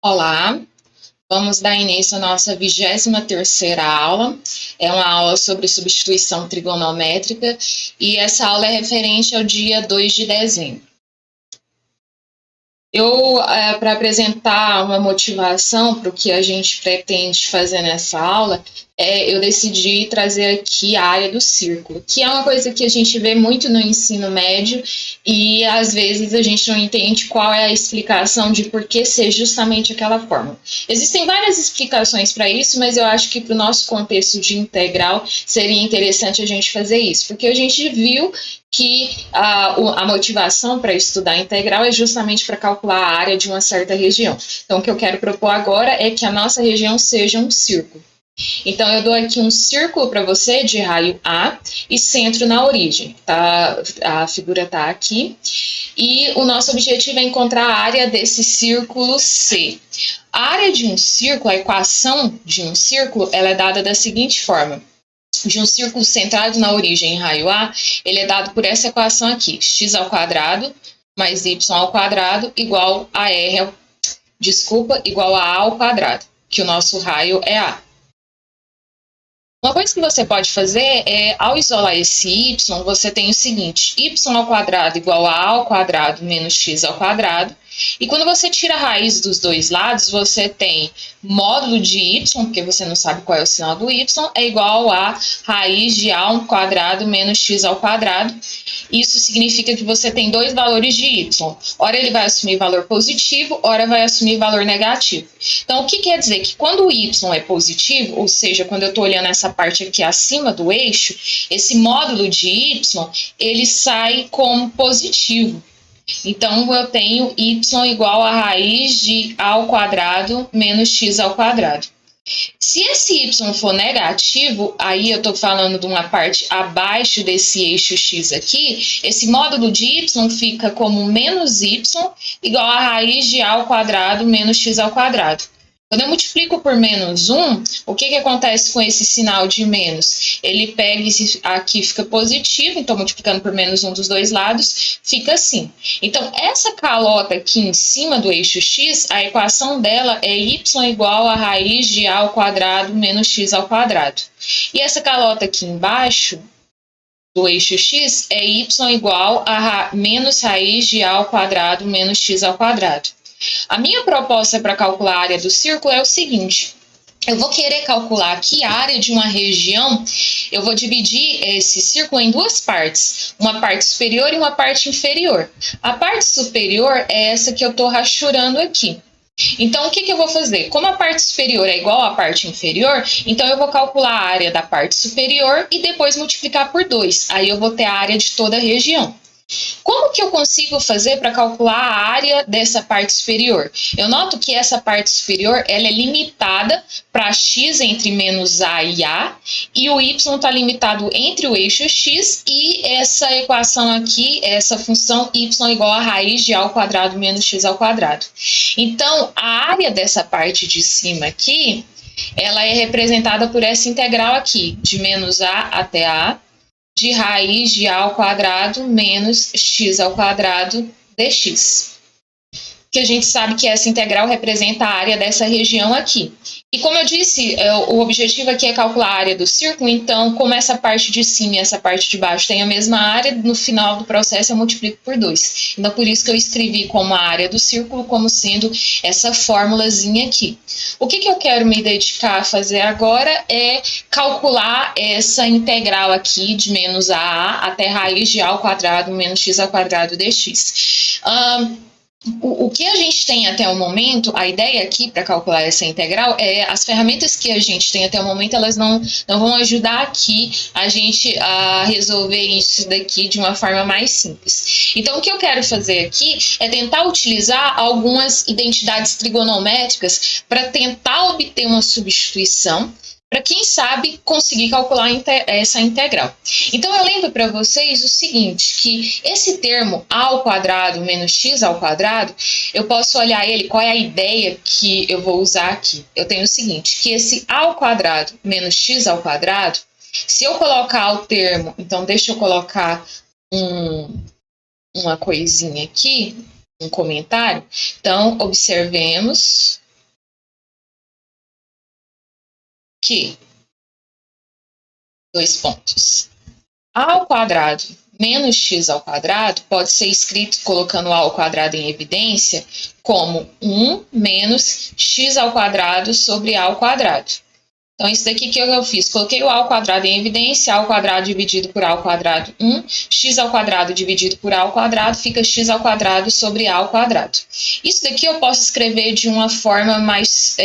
Olá, vamos dar início à nossa 23ª aula. É uma aula sobre substituição trigonométrica e essa aula é referente ao dia 2 de dezembro. Para apresentar uma motivação para o que a gente pretende fazer nessa aula, eu decidi trazer aqui a área do círculo, que é uma coisa que a gente vê muito no ensino médio e às vezes a gente não entende qual é a explicação de por que ser justamente aquela forma. Existem várias explicações para isso, mas eu acho que para o nosso contexto de integral seria interessante a gente fazer isso, porque a gente viu que a motivação para estudar integral é justamente para calcular a área de uma certa região. Então, o que eu quero propor agora é que a nossa região seja um círculo. Então, eu dou aqui um círculo para você de raio A e centro na origem. Tá? A figura está aqui. E o nosso objetivo é encontrar a área desse círculo C. A área de um círculo, a equação de um círculo, ela é dada da seguinte forma. De um círculo centrado na origem em raio A, ele é dado por essa equação aqui, x ao quadrado mais y ao quadrado igual a igual a A ao quadrado, que o nosso raio é A. Uma coisa que você pode fazer é, ao isolar esse y, você tem o seguinte, y ao quadrado igual a A ao quadrado menos x ao quadrado, e quando você tira a raiz dos dois lados, você tem módulo de y, porque você não sabe qual é o sinal do y, é igual a raiz de a ao quadrado menos x ao quadrado. Isso significa que você tem dois valores de y. Ora ele vai assumir valor positivo, ora vai assumir valor negativo. Então, o que quer dizer? Que quando o y é positivo, ou seja, quando eu estou olhando essa parte aqui acima do eixo, esse módulo de y, ele sai como positivo. Então, eu tenho y igual a raiz de a ao quadrado menos x ao quadrado. Se esse y for negativo, aí eu estou falando de uma parte abaixo desse eixo x aqui, esse módulo de y fica como menos y igual a raiz de a ao quadrado menos x ao quadrado. Quando eu multiplico por menos 1, o que acontece com esse sinal de menos? Ele pega esse aqui, fica positivo, então multiplicando por menos 1 dos dois lados, fica assim. Então, essa calota aqui em cima do eixo x, a equação dela é y igual a raiz de a ao quadrado menos x ao quadrado. E essa calota aqui embaixo do eixo x é y igual a menos raiz de a ao quadrado menos x ao quadrado. A minha proposta para calcular a área do círculo é o seguinte. Eu vou querer calcular aqui a área de uma região, eu vou dividir esse círculo em duas partes, uma parte superior e uma parte inferior. A parte superior é essa que eu estou rachurando aqui. Então, o que eu vou fazer? Como a parte superior é igual à parte inferior, então eu vou calcular a área da parte superior e depois multiplicar por 2. Aí eu vou ter a área de toda a região. Como que eu consigo fazer para calcular a área dessa parte superior? Eu noto que essa parte superior ela é limitada para x entre menos a e a, e o y está limitado entre o eixo x e essa equação aqui, essa função y igual a raiz de a ao quadrado menos x ao quadrado. Então, a área dessa parte de cima aqui, ela é representada por essa integral aqui, de menos a até a, de raiz de a ao quadrado menos x ao quadrado dx. Que a gente sabe que essa integral representa a área dessa região aqui. E como eu disse, o objetivo aqui é calcular a área do círculo, então, como essa parte de cima e essa parte de baixo têm a mesma área, no final do processo eu multiplico por 2. Então, por isso que eu escrevi como a área do círculo, como sendo essa formulazinha aqui. O que eu quero me dedicar a fazer agora é calcular essa integral aqui de menos a até raiz de a ao quadrado menos x ao quadrado dx. O que a gente tem até o momento, a ideia aqui para calcular essa integral é as ferramentas que a gente tem até o momento, elas não vão ajudar aqui a gente a resolver isso daqui de uma forma mais simples. Então, o que eu quero fazer aqui é tentar utilizar algumas identidades trigonométricas para tentar obter uma substituição, para quem sabe conseguir calcular essa integral. Então, eu lembro para vocês o seguinte, que esse termo a ao quadrado menos x ao quadrado, eu posso olhar ele, qual é a ideia que eu vou usar aqui? Eu tenho o seguinte, que esse a ao quadrado menos x ao quadrado, se eu colocar o termo, então deixa eu colocar uma coisinha aqui, um comentário. Então, observemos que, dois pontos, a ao quadrado menos x ao quadrado pode ser escrito colocando a ao quadrado em evidência como 1 menos x ao quadrado sobre a ao quadrado. Então, isso daqui que eu fiz, coloquei o a ao quadrado em evidência, a ao quadrado dividido por a ao quadrado 1, x ao quadrado dividido por a ao quadrado, fica x ao quadrado sobre a ao quadrado. Isso daqui eu posso escrever de uma forma mais,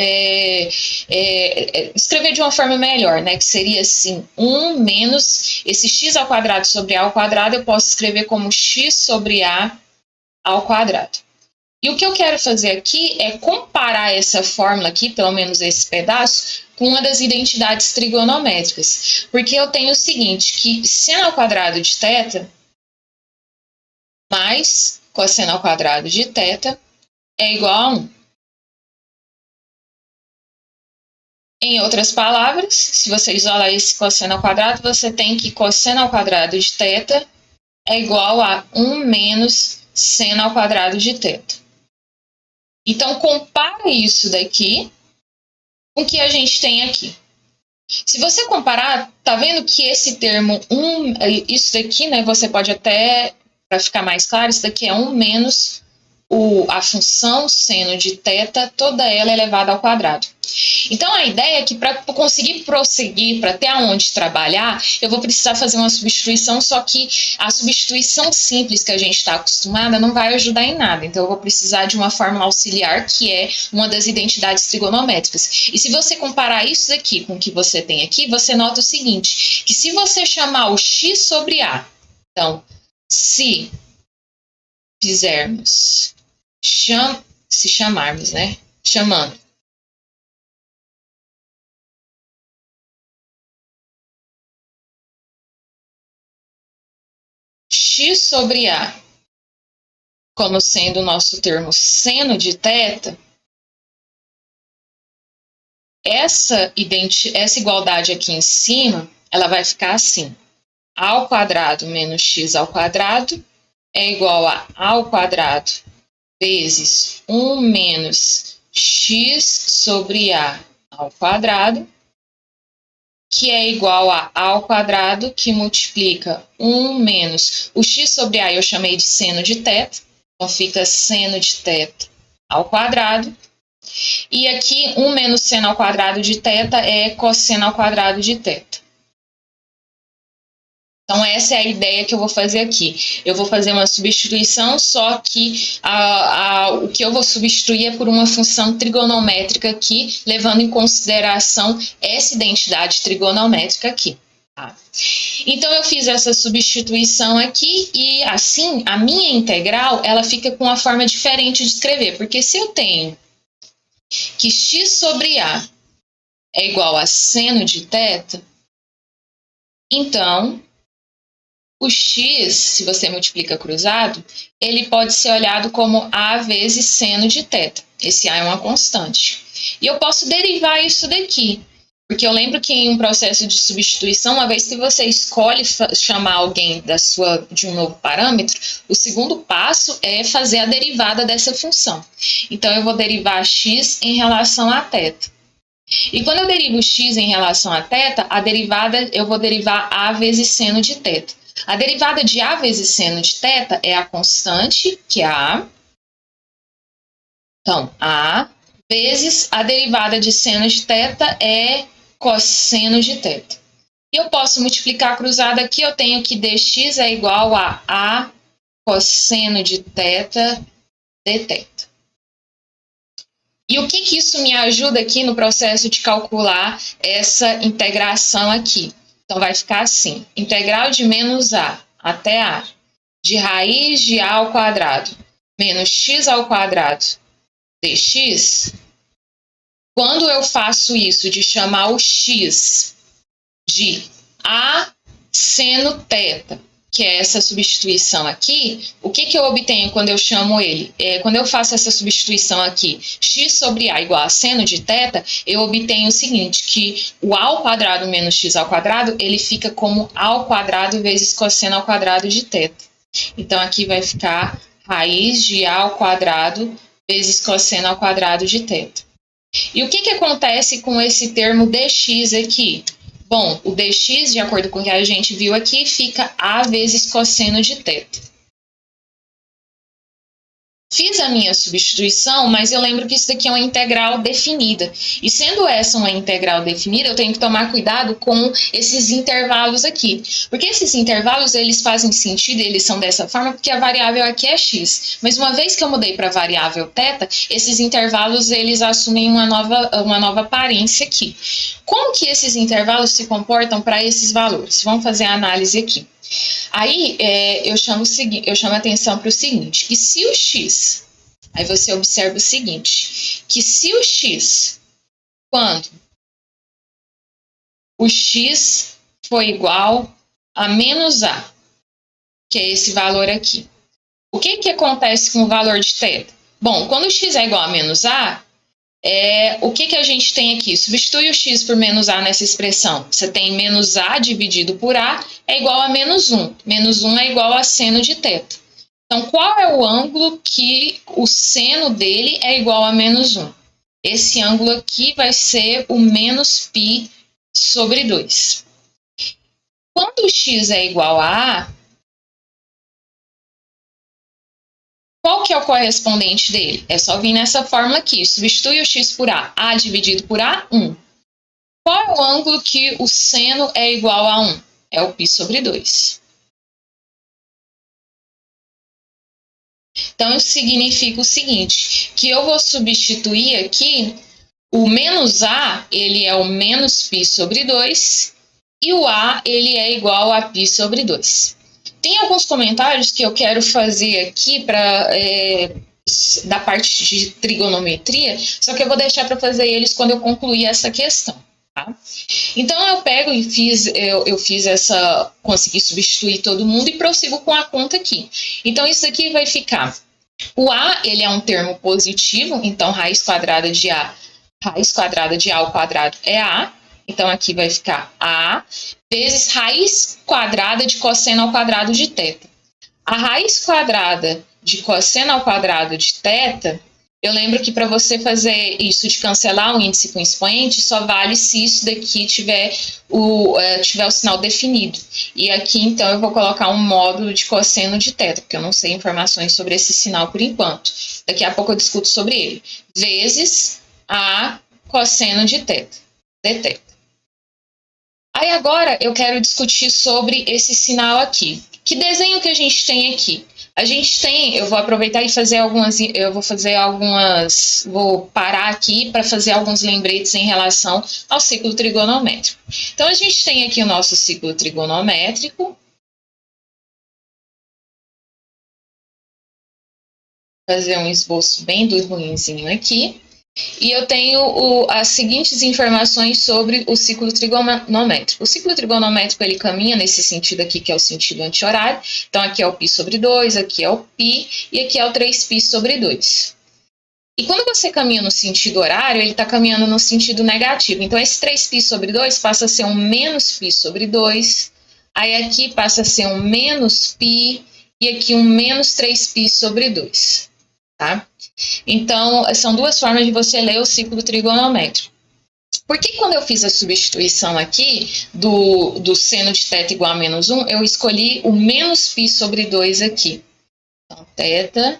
escrever de uma forma melhor, né, que seria assim, 1 menos esse x ao quadrado sobre a ao quadrado, eu posso escrever como x sobre a ao quadrado. E o que eu quero fazer aqui é comparar essa fórmula aqui, pelo menos esse pedaço, com uma das identidades trigonométricas. Porque eu tenho o seguinte, que seno ao quadrado de θ mais cosseno ao quadrado de θ é igual a 1. Em outras palavras, se você isolar esse cosseno ao quadrado, você tem que cosseno ao quadrado de θ é igual a 1 menos seno ao quadrado de θ. Então, compara isso daqui com o que a gente tem aqui. Se você comparar, tá vendo que esse termo 1, isso daqui, né, você pode até, para ficar mais claro, isso daqui é 1 menos a função seno de θ, toda ela elevada ao quadrado. Então, a ideia é que para conseguir prosseguir, para ter aonde trabalhar, eu vou precisar fazer uma substituição, só que a substituição simples que a gente está acostumada não vai ajudar em nada. Então, eu vou precisar de uma fórmula auxiliar, que é uma das identidades trigonométricas. E se você comparar isso daqui com o que você tem aqui, você nota o seguinte, que se você chamar o x sobre a, então, se fizermos, se chamarmos, né, chamando x sobre a como sendo o nosso termo seno de θ, essa igualdade aqui em cima, ela vai ficar assim. A ao quadrado menos x ao quadrado é igual a ao quadrado vezes 1 menos x sobre a ao quadrado, que é igual a ao quadrado, que multiplica 1 menos o x sobre a eu chamei de seno de θ, então fica seno de θ ao quadrado. E aqui 1 menos seno ao quadrado de θ é cosseno ao quadrado de θ. Então, essa é a ideia que eu vou fazer aqui. Eu vou fazer uma substituição, só que o que eu vou substituir é por uma função trigonométrica aqui, levando em consideração essa identidade trigonométrica aqui. Tá? Então, eu fiz essa substituição aqui e, assim, a minha integral ela fica com uma forma diferente de escrever. Porque se eu tenho que x sobre a é igual a seno de θ, então o x, se você multiplica cruzado, ele pode ser olhado como a vezes seno de θ. Esse a é uma constante. E eu posso derivar isso daqui, porque eu lembro que em um processo de substituição, uma vez que você escolhe chamar alguém de um novo parâmetro, o segundo passo é fazer a derivada dessa função. Então, eu vou derivar x em relação a θ. E quando eu derivo x em relação a θ, a derivada eu vou derivar a vezes seno de θ. A derivada de a vezes seno de θ é a constante, que é a. Então, a vezes a derivada de seno de θ é cosseno de θ. E eu posso multiplicar cruzado aqui, eu tenho que dx é igual a cosseno de θ dθ. E o que isso me ajuda aqui no processo de calcular essa integração aqui? Então, vai ficar assim, integral de menos a até a de raiz de a ao quadrado menos x ao quadrado dx. Quando eu faço isso de chamar o x de a seno θ, que é essa substituição aqui, o que eu obtenho quando eu chamo ele? Quando eu faço essa substituição aqui, x sobre a igual a seno de θ, eu obtenho o seguinte, que o a ao quadrado menos x ao quadrado, ele fica como a ao quadrado vezes cosseno ao quadrado de θ. Então, aqui vai ficar raiz de a ao quadrado vezes cosseno ao quadrado de θ. E o que acontece com esse termo dx aqui? Bom, o dx, de acordo com o que a gente viu aqui, fica a vezes cosseno de θ. Fiz a minha substituição, mas eu lembro que isso daqui é uma integral definida. E sendo essa uma integral definida, eu tenho que tomar cuidado com esses intervalos aqui. Porque esses intervalos, eles fazem sentido, eles são dessa forma, porque a variável aqui é x. Mas uma vez que eu mudei para a variável θ, esses intervalos, eles assumem uma nova aparência aqui. Como que esses intervalos se comportam para esses valores? Vamos fazer a análise aqui. Aí, eu chamo a atenção para o seguinte, que se o x, aí você observa o seguinte, que se o x, quando o x for igual a menos a, que é esse valor aqui, o que acontece com o valor de θ? Bom, quando o x é igual a menos a, o que a gente tem aqui? Substitui o x por menos a nessa expressão. Você tem menos a dividido por a é igual a menos 1. Menos 1 é igual a seno de θ. Então, qual é o ângulo que o seno dele é igual a menos 1? Esse ângulo aqui vai ser o menos π sobre 2. Quando o x é igual a a, qual que é o correspondente dele? É só vir nessa fórmula aqui. Substitui o x por a dividido por a, 1. Qual é o ângulo que o seno é igual a 1? É o π sobre 2. Então, isso significa o seguinte, que eu vou substituir aqui, o menos a, ele é o menos π sobre 2, e o a, ele é igual a π sobre 2. Tem alguns comentários que eu quero fazer aqui da parte de trigonometria, só que eu vou deixar para fazer eles quando eu concluir essa questão. Tá? Então, eu pego e consegui substituir todo mundo e prossigo com a conta aqui. Então, isso aqui vai ficar, o a, ele é um termo positivo, então raiz quadrada de a ao quadrado é a, então aqui vai ficar a, vezes raiz quadrada de cosseno ao quadrado de θ. A raiz quadrada de cosseno ao quadrado de θ, eu lembro que para você fazer isso de cancelar o índice com expoente, só vale se isso daqui tiver o sinal definido. E aqui, então, eu vou colocar um módulo de cosseno de θ, porque eu não sei informações sobre esse sinal por enquanto. Daqui a pouco eu discuto sobre ele. Vezes a cosseno de θ, dθ. Aí agora eu quero discutir sobre esse sinal aqui. Que desenho que a gente tem aqui? A gente tem, eu vou aproveitar e vou parar aqui para fazer alguns lembretes em relação ao ciclo trigonométrico. Então, a gente tem aqui o nosso ciclo trigonométrico. Vou fazer um esboço bem do ruinzinho aqui. E eu tenho as seguintes informações sobre o ciclo trigonométrico. O ciclo trigonométrico, ele caminha nesse sentido aqui, que é o sentido anti-horário. Então, aqui é o π sobre 2, aqui é o π, e aqui é o 3π sobre 2. E quando você caminha no sentido horário, ele está caminhando no sentido negativo. Então, esse 3π sobre 2 passa a ser um menos π sobre 2. Aí, aqui passa a ser um menos π, e aqui um menos 3π sobre 2. Tá? Então, são duas formas de você ler o ciclo trigonométrico. Por que quando eu fiz a substituição aqui do seno de θ igual a menos 1, eu escolhi o menos π sobre 2 aqui. Então, θ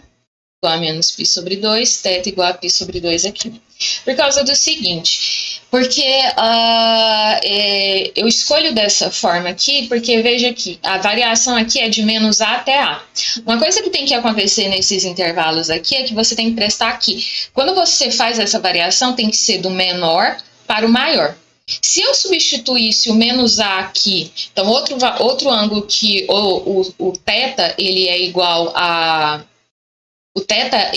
igual a menos π sobre 2, θ igual a π sobre 2 aqui. Por causa do seguinte, porque eu escolho dessa forma aqui, porque veja aqui, a variação aqui é de menos a até a. Uma coisa que tem que acontecer nesses intervalos aqui é que você tem que prestar aqui. Quando você faz essa variação, tem que ser do menor para o maior. Se eu substituísse o menos a aqui, então outro ângulo que o θ, ele é igual a... O θ,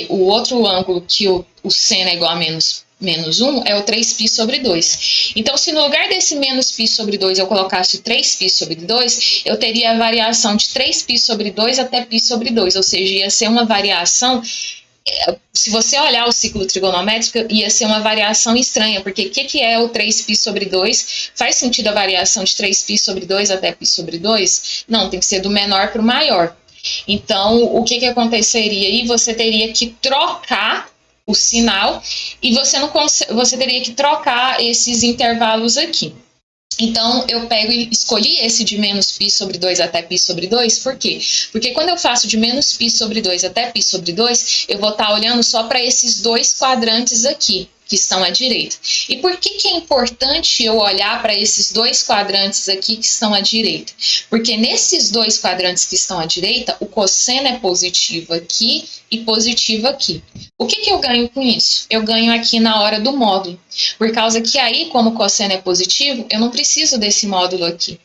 o outro ângulo que o seno é igual a menos 1 é o 3π sobre 2. Então, se no lugar desse menos π sobre 2 eu colocasse 3π sobre 2, eu teria a variação de 3π sobre 2 até π sobre 2, ou seja, ia ser uma variação... Se você olhar o ciclo trigonométrico, ia ser uma variação estranha, porque o que é o 3π sobre 2? Faz sentido a variação de 3π sobre 2 até π sobre 2? Não, tem que ser do menor para o maior. Então, o que aconteceria aí? Você teria que trocar o sinal, e você teria que trocar esses intervalos aqui. Então, eu pego e escolhi esse de menos π sobre 2 até π sobre 2, por quê? Porque quando eu faço de menos π sobre 2 até π sobre 2, eu vou estar olhando só para esses dois quadrantes aqui, que estão à direita. E por que é importante eu olhar para esses dois quadrantes aqui que estão à direita? Porque nesses dois quadrantes que estão à direita, o cosseno é positivo aqui e positivo aqui. O que eu ganho com isso? Eu ganho aqui na hora do módulo. Por causa que aí, como o cosseno é positivo, eu não preciso desse módulo aqui.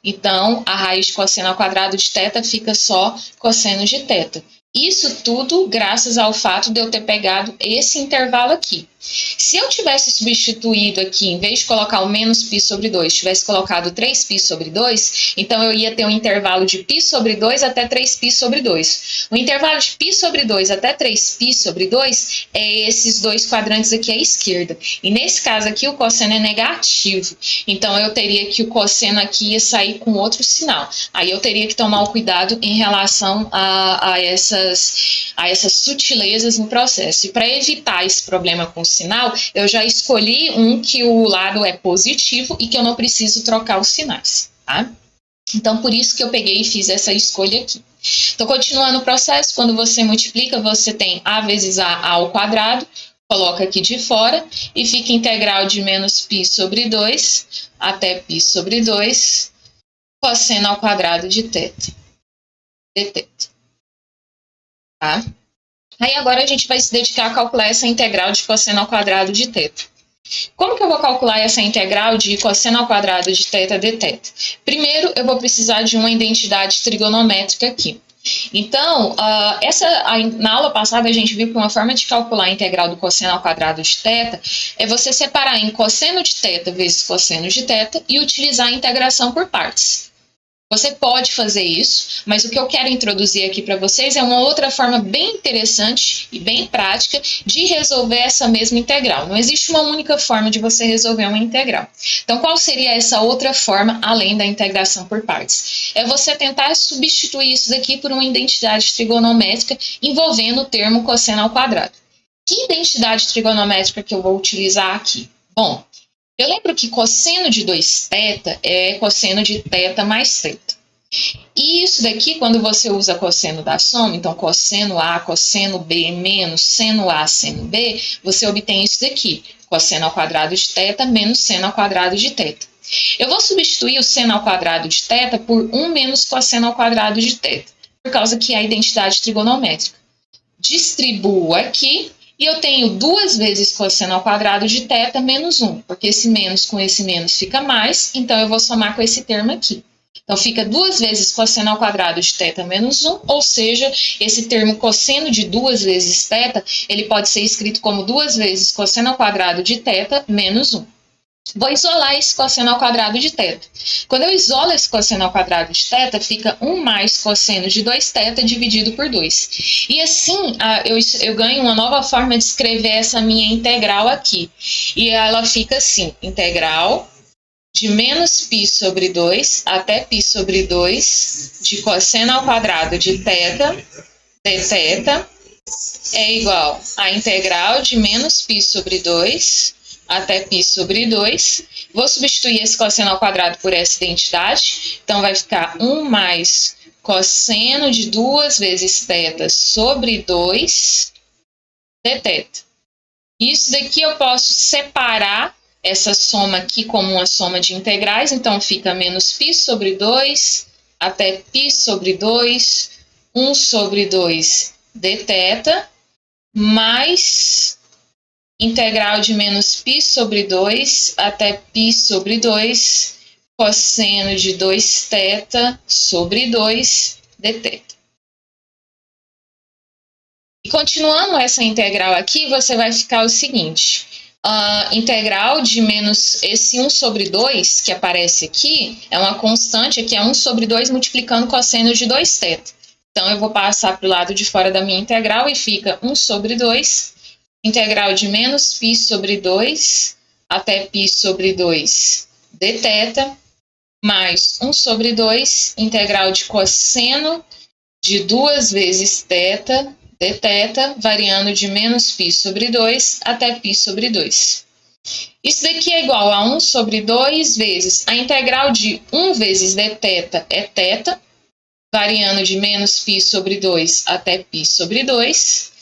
Então, a raiz de cosseno ao quadrado de θ fica só cosseno de θ. Isso tudo graças ao fato de eu ter pegado esse intervalo aqui. Se eu tivesse substituído aqui, em vez de colocar o menos π sobre 2, tivesse colocado 3π sobre 2, então eu ia ter um intervalo de π sobre 2 até 3π sobre 2. O intervalo de π sobre 2 até 3π sobre 2 é esses dois quadrantes aqui à esquerda. E nesse caso aqui o cosseno é negativo. Então eu teria que o cosseno aqui ia sair com outro sinal. Aí eu teria que tomar o cuidado em relação a essas sutilezas no processo. E para evitar esse problema com o sinal, eu já escolhi um que o lado é positivo e que eu não preciso trocar os sinais, tá? Então, por isso que eu peguei e fiz essa escolha aqui. Então, continuando o processo, quando você multiplica, você tem a vezes a ao quadrado, coloca aqui de fora, e fica integral de menos π sobre 2 até π sobre 2, cosseno ao quadrado de θ, dθ. Tá? Aí agora a gente vai se dedicar a calcular essa integral de cosseno ao quadrado de θ. Como que eu vou calcular essa integral de cosseno ao quadrado de θ dθ? Primeiro, eu vou precisar de uma identidade trigonométrica aqui. Então, na aula passada a gente viu que uma forma de calcular a integral do cosseno ao quadrado de θ é você separar em cosseno de θ vezes cosseno de θ e utilizar a integração por partes. Você pode fazer isso, mas o que eu quero introduzir aqui para vocês é uma outra forma bem interessante e bem prática de resolver essa mesma integral. Não existe uma única forma de você resolver uma integral. Então, qual seria essa outra forma, além da integração por partes? É você tentar substituir isso daqui por uma identidade trigonométrica envolvendo o termo cosseno ao quadrado. Que identidade trigonométrica que eu vou utilizar aqui? Bom, eu lembro que cosseno de 2θ é cosseno de θ mais θ. E isso daqui, quando você usa cosseno da soma, então cosseno A, cosseno B menos seno A, seno B, você obtém isso daqui, cosseno ao quadrado de θ menos seno ao quadrado de θ. Eu vou substituir o seno ao quadrado de θ por 1 menos cosseno ao quadrado de θ, por causa que é a identidade trigonométrica. Distribuo aqui. E eu tenho 2 vezes cosseno ao quadrado de θ menos 1, porque esse menos com esse menos fica mais, então eu vou somar com esse termo aqui. Então, fica 2 vezes cosseno ao quadrado de θ menos 1, ou seja, esse termo cosseno de 2 vezes θ, ele pode ser escrito como 2 vezes cosseno ao quadrado de θ menos 1. Vou isolar esse cosseno ao quadrado de θ. Quando eu isolo esse cosseno ao quadrado de θ, fica 1 mais cosseno de 2θ dividido por 2. E assim, eu ganho uma nova forma de escrever essa minha integral aqui. E ela fica assim, integral de menos π sobre 2 até π sobre 2 de cosseno ao quadrado de θ dθ é igual a integral de menos π sobre 2 até π sobre 2. Vou substituir esse cosseno ao quadrado por essa identidade. Então, vai ficar 1 mais cosseno de 2 vezes θ sobre 2 dθ. Isso daqui eu posso separar essa soma aqui como uma soma de integrais. Então, fica menos π sobre 2 até π sobre 2, 1 sobre 2 dθ, mais integral de menos π sobre 2 até π sobre 2, cosseno de 2θ sobre 2 dθ. E continuando essa integral aqui, você vai ficar o seguinte, integral de menos esse 1 sobre 2 que aparece aqui, é uma constante, aqui é 1 sobre 2 multiplicando cosseno de 2θ. Então, eu vou passar para o lado de fora da minha integral e fica 1 sobre 2, integral de menos π sobre 2 até π sobre 2 dθ, mais 1 sobre 2, integral de cosseno de 2 vezes θ dθ, variando de menos π sobre 2 até π sobre 2. Isso daqui é igual a 1 sobre 2 vezes a integral de 1 vezes dθ é θ, variando de menos π sobre 2 até π sobre 2,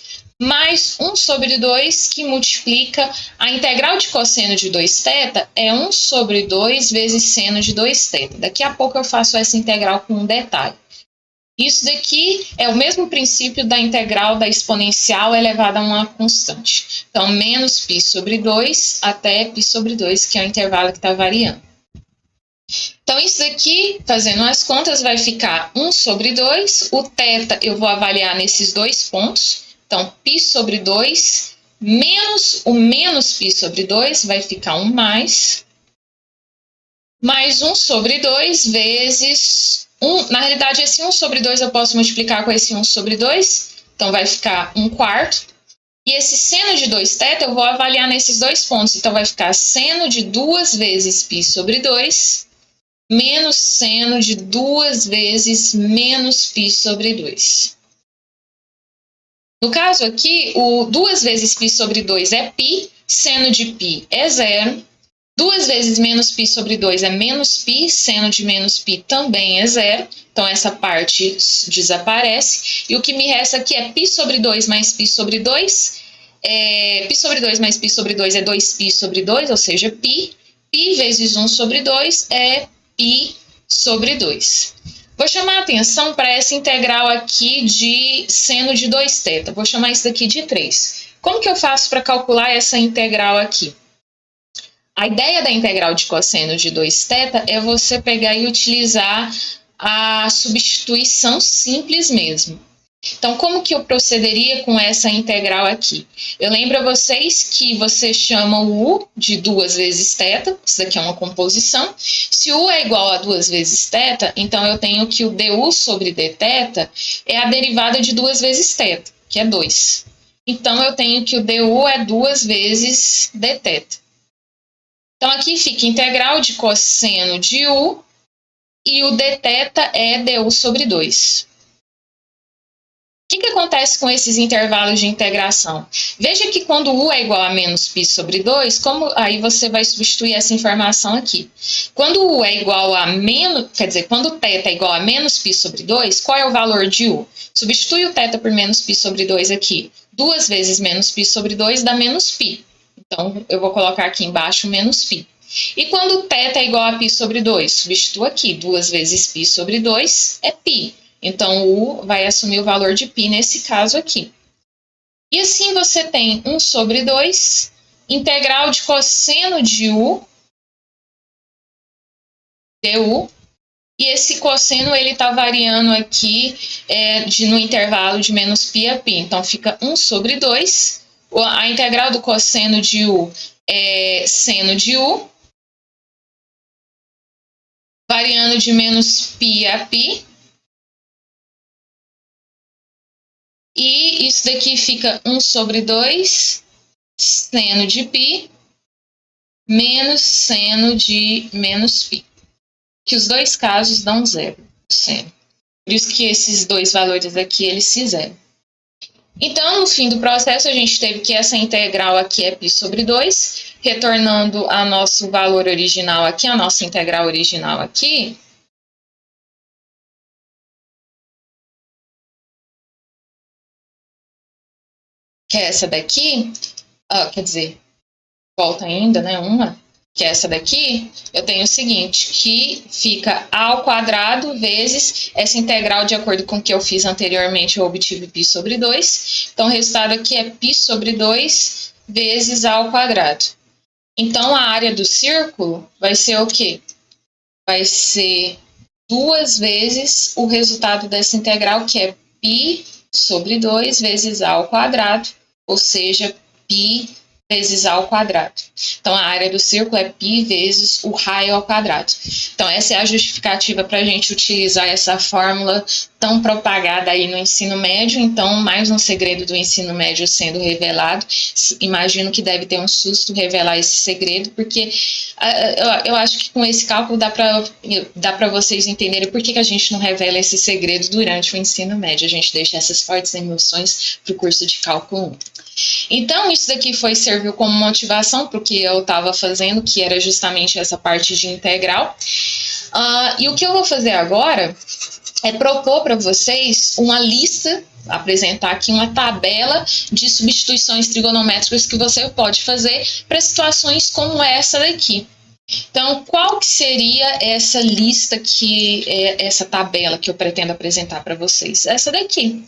mais 1 sobre 2, que multiplica a integral de cosseno de 2θ, é 1 sobre 2 vezes seno de 2θ. Daqui a pouco eu faço essa integral com um detalhe. Isso daqui é o mesmo princípio da integral da exponencial elevada a uma constante. Então, menos π sobre 2 até π sobre 2, que é o intervalo que está variando. Então, isso daqui, fazendo as contas, vai ficar 1 sobre 2. O θ eu vou avaliar nesses dois pontos. Então, π sobre 2 menos o menos π sobre 2 vai ficar 1 mais 1 sobre 2 vezes 1. Na realidade, esse 1 sobre 2 eu posso multiplicar com esse 1 sobre 2. Então, vai ficar 1 quarto. E esse seno de 2θ eu vou avaliar nesses dois pontos. Então, vai ficar seno de 2 vezes π sobre 2 menos seno de 2 vezes menos π sobre 2. No caso aqui, o 2 vezes π sobre 2 é π, seno de π é 0. 2 vezes menos π sobre 2 é menos π, seno de menos π também é 0. Então, essa parte desaparece. E o que me resta aqui é π sobre 2 mais π sobre 2. Π sobre 2 mais π sobre 2 é 2π sobre 2, ou seja, π. π vezes 1 sobre 2 é π sobre 2. Vou chamar a atenção para essa integral aqui de seno de 2θ. Vou chamar isso daqui de 3. Como que eu faço para calcular essa integral aqui? A ideia da integral de cosseno de 2θ é você pegar e utilizar a substituição simples mesmo. Então, como que eu procederia com essa integral aqui? Eu lembro a vocês que você chama o u de 2 vezes θ, isso daqui é uma composição. Se u é igual a 2 vezes θ, então eu tenho que o du sobre dθ é a derivada de 2 vezes θ, que é 2. Então, eu tenho que o du é 2 vezes dθ. Então, aqui fica integral de cosseno de u e o dθ é du sobre 2. O que acontece com esses intervalos de integração? Veja que quando u é igual a menos π sobre 2, aí você vai substituir essa informação aqui. Quando u é igual a menos, quer dizer, quando θ é igual a menos π sobre 2, qual é o valor de u? Substitui o θ por menos π sobre 2 aqui. 2 vezes menos π sobre 2 dá menos π. Então, eu vou colocar aqui embaixo menos π. E quando θ é igual a π sobre 2, substituo aqui. 2 vezes π sobre 2 é π. Então, u vai assumir o valor de π nesse caso aqui. E assim você tem 1 sobre 2, integral de cosseno de u, du, e esse cosseno ele está variando aqui no intervalo de menos π a π. Então, fica 1 sobre 2. A integral do cosseno de u é seno de u, variando de menos π a π. E isso daqui fica 1 sobre 2, seno de π, menos seno de menos π. Que os dois casos dão 0, seno. Por isso que esses dois valores aqui, eles se zeram. Então, no fim do processo, a gente teve que essa integral aqui é π sobre 2, retornando a nosso valor original aqui, a nossa integral original aqui. Que é essa daqui, quer dizer, volta ainda, né, que é essa daqui, eu tenho o seguinte, que fica a ao quadrado vezes essa integral de acordo com o que eu fiz anteriormente, eu obtive π sobre 2. Então, o resultado aqui é π sobre 2 vezes a ao quadrado. Então, a área do círculo vai ser o quê? Vai ser 2 vezes o resultado dessa integral, que é π sobre 2 vezes a ao quadrado, ou seja, π vezes a ao quadrado. Então, a área do círculo é π vezes o raio ao quadrado. Então, essa é a justificativa para a gente utilizar essa fórmula tão propagada aí no ensino médio. Então, mais um segredo do ensino médio sendo revelado. Imagino que deve ter um susto revelar esse segredo, porque eu acho que com esse cálculo dá para vocês entenderem por que a gente não revela esse segredo durante o ensino médio. A gente deixa essas fortes emoções para o curso de cálculo 1. Então, isso daqui serviu como motivação para o que eu estava fazendo, que era justamente essa parte de integral. E o que eu vou fazer agora é propor para vocês uma lista, apresentar aqui uma tabela de substituições trigonométricas que você pode fazer para situações como essa daqui. Então, qual que seria essa lista, essa tabela que eu pretendo apresentar para vocês? Essa daqui.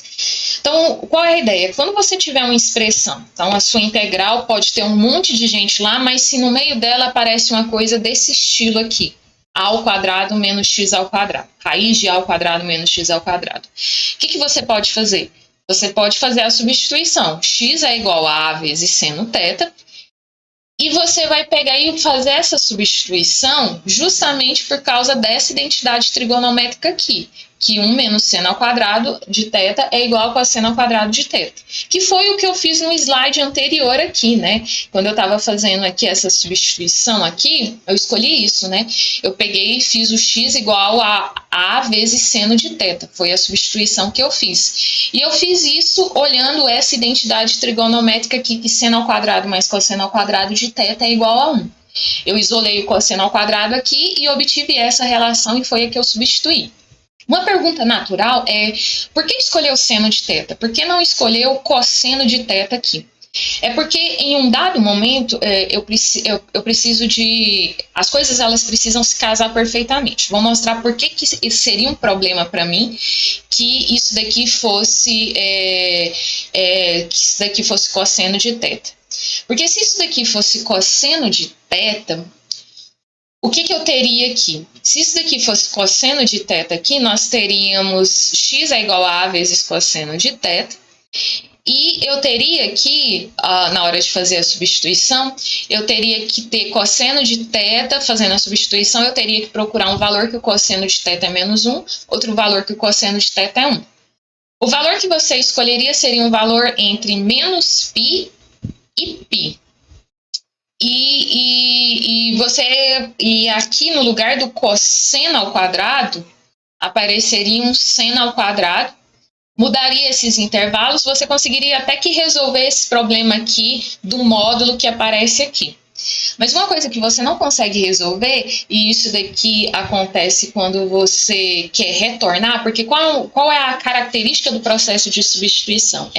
Então, qual é a ideia? Quando você tiver uma expressão, então a sua integral pode ter um monte de gente lá, mas se no meio dela aparece uma coisa desse estilo aqui, a ao quadrado menos x ao quadrado, raiz de a ao quadrado menos x ao quadrado. O que você pode fazer? Você pode fazer a substituição. X é igual a vezes seno θ. E você vai pegar e fazer essa substituição justamente por causa dessa identidade trigonométrica aqui, que 1 menos seno ao quadrado de θ é igual a cosseno ao quadrado de θ. Que foi o que eu fiz no slide anterior aqui, né? Quando eu estava fazendo aqui essa substituição aqui, eu escolhi isso, né? Eu peguei e fiz o x igual a vezes seno de θ. Foi a substituição que eu fiz. E eu fiz isso olhando essa identidade trigonométrica aqui, que seno ao quadrado mais cosseno ao quadrado de θ é igual a 1. Eu isolei o cosseno ao quadrado aqui e obtive essa relação e foi a que eu substituí. Uma pergunta natural é, por que escolheu seno de θ? Por que não escolheu cosseno de θ aqui? É porque em um dado momento eu preciso de... As coisas elas precisam se casar perfeitamente. Vou mostrar por que seria um problema para mim que isso daqui fosse cosseno de θ. Porque se isso daqui fosse cosseno de θ, o que eu teria aqui? Se isso daqui fosse cosseno de θ aqui, nós teríamos x é igual a vezes cosseno de θ. E eu teria aqui, na hora de fazer a substituição, eu teria que ter cosseno de θ, fazendo a substituição, eu teria que procurar um valor que o cosseno de θ é menos 1, outro valor que o cosseno de θ é 1. O valor que você escolheria seria um valor entre menos π e π. E aqui no lugar do cosseno ao quadrado, apareceria um seno ao quadrado, mudaria esses intervalos, você conseguiria até que resolver esse problema aqui do módulo que aparece aqui. Mas uma coisa que você não consegue resolver, e isso daqui acontece quando você quer retornar, porque qual é a característica do processo de substituição?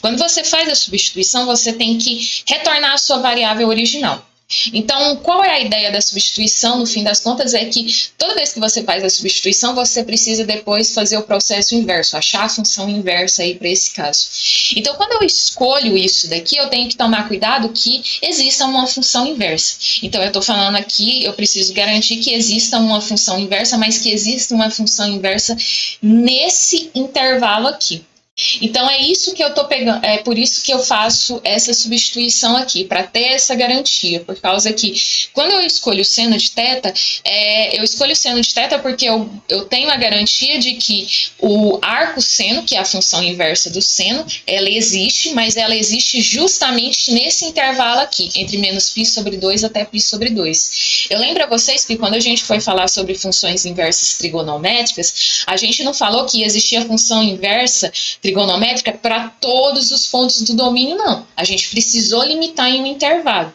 Quando você faz a substituição, você tem que retornar a sua variável original. Então, qual é a ideia da substituição? No fim das contas, é que toda vez que você faz a substituição, você precisa depois fazer o processo inverso, achar a função inversa aí para esse caso. Então, quando eu escolho isso daqui, eu tenho que tomar cuidado que exista uma função inversa. Então, eu estou falando aqui, eu preciso garantir que exista uma função inversa, mas que exista uma função inversa nesse intervalo aqui. Então, é isso que eu estou pegando, é por isso que eu faço essa substituição aqui, para ter essa garantia, por causa que quando eu escolho o seno de θ, eu escolho o seno de θ porque eu tenho a garantia de que o arco seno, que é a função inversa do seno, ela existe, mas ela existe justamente nesse intervalo aqui, entre menos π sobre 2 até π sobre 2. Eu lembro a vocês que quando a gente foi falar sobre funções inversas trigonométricas, a gente não falou que existia função inversa trigonométrica para todos os pontos do domínio, não. A gente precisou limitar em um intervalo.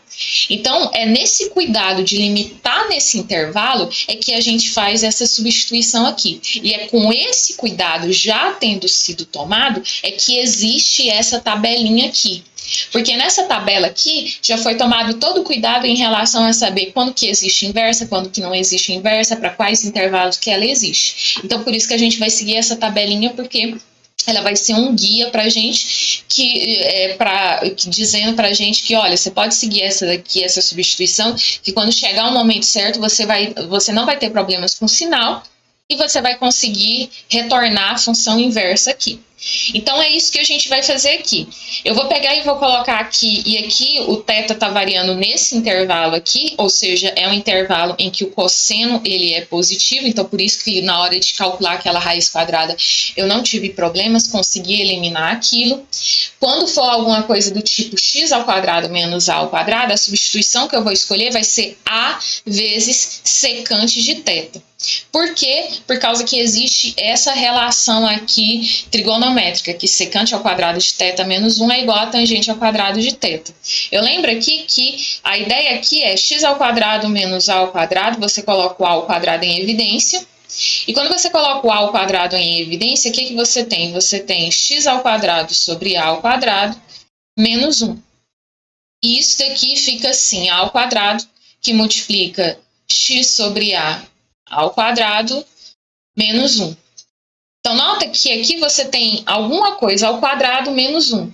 Então, é nesse cuidado de limitar nesse intervalo é que a gente faz essa substituição aqui. E é com esse cuidado já tendo sido tomado é que existe essa tabelinha aqui. Porque nessa tabela aqui já foi tomado todo o cuidado em relação a saber quando que existe inversa, quando que não existe inversa, para quais intervalos que ela existe. Então, por isso que a gente vai seguir essa tabelinha, porque ela vai ser um guia para a gente, dizendo para a gente que, olha, você pode seguir essa substituição, que quando chegar o momento certo, você não vai ter problemas com o sinal e você vai conseguir retornar a função inversa aqui. Então, é isso que a gente vai fazer aqui. Eu vou pegar e vou colocar aqui, e aqui o θ está variando nesse intervalo aqui, ou seja, é um intervalo em que o cosseno ele é positivo, então por isso que na hora de calcular aquela raiz quadrada eu não tive problemas, consegui eliminar aquilo. Quando for alguma coisa do tipo x² menos a ao quadrado, a substituição que eu vou escolher vai ser a vezes secante de θ. Por quê? Por causa que existe essa relação aqui trigonométrica, que secante ao quadrado de θ menos 1 é igual a tangente ao quadrado de θ. Eu lembro aqui que a ideia aqui é x² menos a ao quadrado, você coloca o a ao quadrado em evidência. E quando você coloca o a ao quadrado em evidência, o que você tem? Você tem x² sobre a ao quadrado menos 1. E isso daqui fica assim, a ao quadrado, que multiplica x sobre a ao quadrado menos 1. Então, nota que aqui você tem alguma coisa ao quadrado menos 1.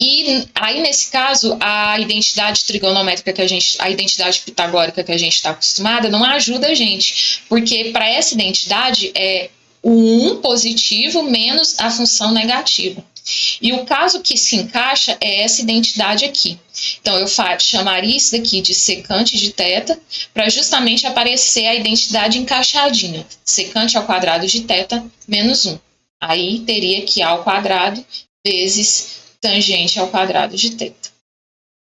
E aí, nesse caso, a identidade trigonométrica a identidade pitagórica que a gente está acostumada não ajuda a gente, porque para essa identidade é o 1 positivo menos a função negativa. E o caso que se encaixa é essa identidade aqui. Então, eu chamaria isso daqui de secante de θ, para justamente aparecer a identidade encaixadinha. Secante ao quadrado de θ menos 1. Aí, teria que a ao quadrado vezes tangente ao quadrado de θ.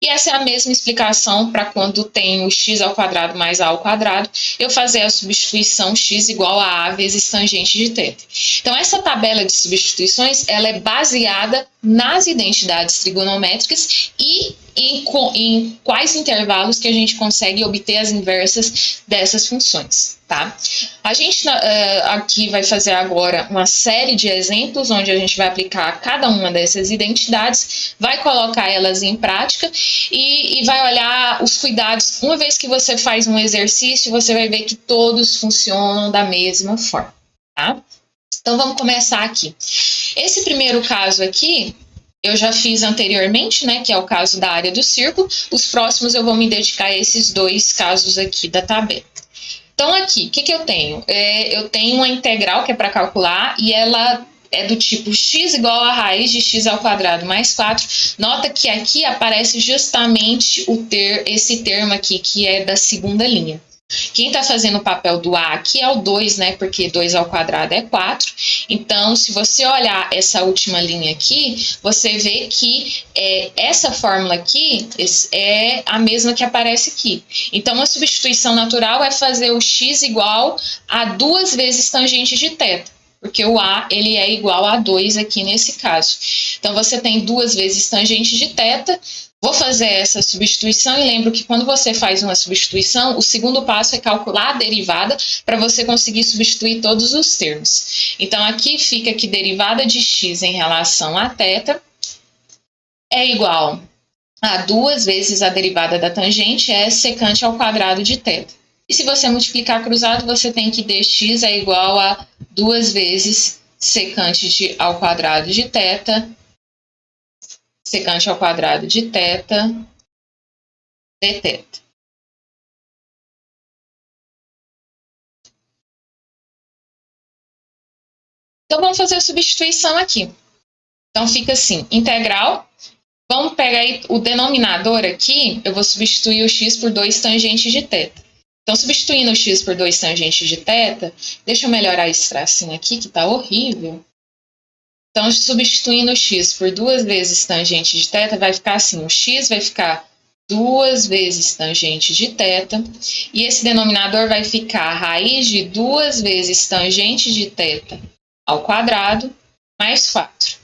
E essa é a mesma explicação para quando tem o x² mais a ao quadrado, eu fazer a substituição x igual a vezes tangente de θ. Então, essa tabela de substituições ela é baseada nas identidades trigonométricas e em quais intervalos que a gente consegue obter as inversas dessas funções, tá? A gente aqui vai fazer agora uma série de exemplos onde a gente vai aplicar cada uma dessas identidades, vai colocar elas em prática e vai olhar os cuidados. Uma vez que você faz um exercício, você vai ver que todos funcionam da mesma forma, tá? Então, vamos começar aqui. Esse primeiro caso aqui, eu já fiz anteriormente, né, que é o caso da área do círculo. Os próximos eu vou me dedicar a esses dois casos aqui da tabela. Então, aqui, o que eu tenho? Eu tenho uma integral que é para calcular e ela é do tipo x igual a raiz de x ao quadrado mais 4. Nota que aqui aparece justamente esse termo aqui, que é da segunda linha. Quem está fazendo o papel do A aqui é o 2, né? Porque 2 ao quadrado é 4. Então, se você olhar essa última linha aqui, você vê que essa fórmula aqui é a mesma que aparece aqui. Então, a substituição natural é fazer o x igual a 2 vezes tangente de θ. Porque o A ele é igual a 2 aqui nesse caso. Então, você tem 2 vezes tangente de θ. Vou fazer essa substituição e lembro que quando você faz uma substituição, o segundo passo é calcular a derivada para você conseguir substituir todos os termos. Então, aqui fica que derivada de x em relação a θ é igual a 2 vezes a derivada da tangente é secante ao quadrado de θ. E se você multiplicar cruzado, você tem que dx é igual a 2 vezes secante ao quadrado de θ, secante ao quadrado de θ, dθ. Então, vamos fazer a substituição aqui. Então, fica assim, integral. Vamos pegar aí o denominador aqui, eu vou substituir o x por 2 tangente de θ. Então, substituindo o x por 2 tangente de θ, deixa eu melhorar esse tracinho aqui, que está horrível. Então, substituindo o x por 2 vezes tangente de θ, vai ficar assim, o x vai ficar 2 vezes tangente de θ, e esse denominador vai ficar a raiz de 2 vezes tangente de θ ao quadrado, mais 4.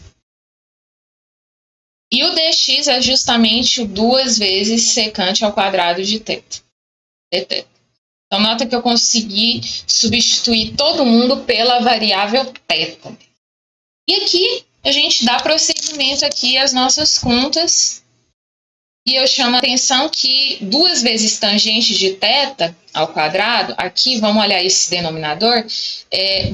E o dx é justamente o 2 vezes secante ao quadrado de θ, dθ. Então, nota que eu consegui substituir todo mundo pela variável θ. E aqui, a gente dá prosseguimento aqui às nossas contas. E eu chamo a atenção que 2 vezes tangente de θ ao quadrado, aqui, vamos olhar esse denominador,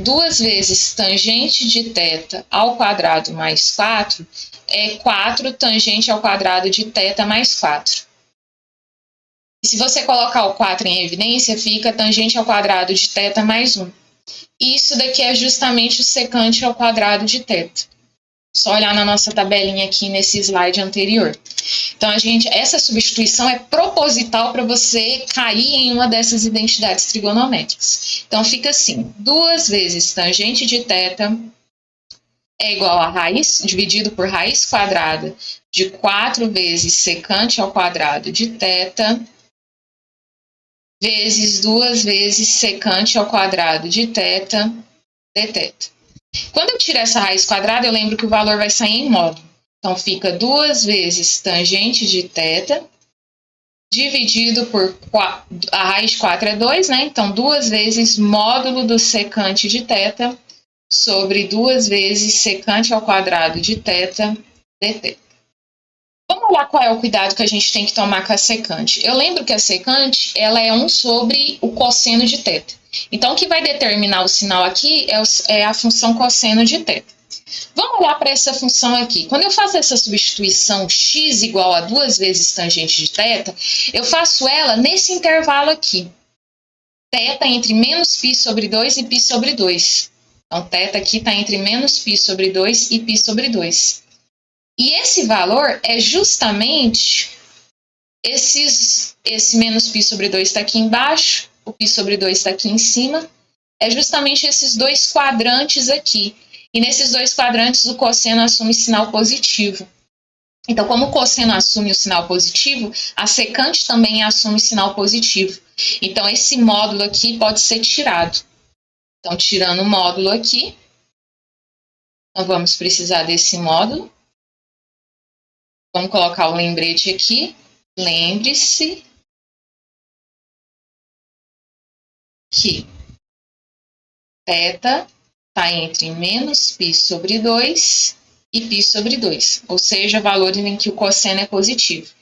2 vezes tangente de θ ao quadrado mais 4 é 4 tangente ao quadrado de θ mais 4. E se você colocar o 4 em evidência, fica tangente ao quadrado de θ mais 1. E isso daqui é justamente o secante ao quadrado de θ. Só olhar na nossa tabelinha aqui nesse slide anterior. Então, essa substituição é proposital para você cair em uma dessas identidades trigonométricas. Então, fica assim, 2 vezes tangente de θ é igual a raiz, dividido por raiz quadrada de 4 vezes secante ao quadrado de θ, vezes 2 vezes secante ao quadrado de θ dθ. Quando eu tiro essa raiz quadrada, eu lembro que o valor vai sair em módulo. Então, fica 2 vezes tangente de θ, dividido por a raiz de 4 é 2, né? Então, 2 vezes módulo do secante de θ sobre 2 vezes secante ao quadrado de θ dθ. Vamos olhar qual é o cuidado que a gente tem que tomar com a secante. Eu lembro que a secante ela é 1 sobre o cosseno de θ. Então, o que vai determinar o sinal aqui é a função cosseno de θ. Vamos olhar para essa função aqui. Quando eu faço essa substituição x igual a 2 vezes tangente de θ, eu faço ela nesse intervalo aqui. Θ entre menos π sobre 2 e π sobre 2. Então, θ aqui está entre menos π sobre 2 e π sobre 2. E esse valor é justamente esse menos π sobre 2 está aqui embaixo, o π sobre 2 está aqui em cima. É justamente esses dois quadrantes aqui. E nesses dois quadrantes o cosseno assume sinal positivo. Então, como o cosseno assume o sinal positivo, a secante também assume sinal positivo. Então, esse módulo aqui pode ser tirado. Então, tirando o módulo aqui, nós vamos precisar desse módulo. Vamos colocar o lembrete aqui. Lembre-se que θ está entre menos π sobre 2 e π sobre 2, ou seja, valores em que o cosseno é positivo.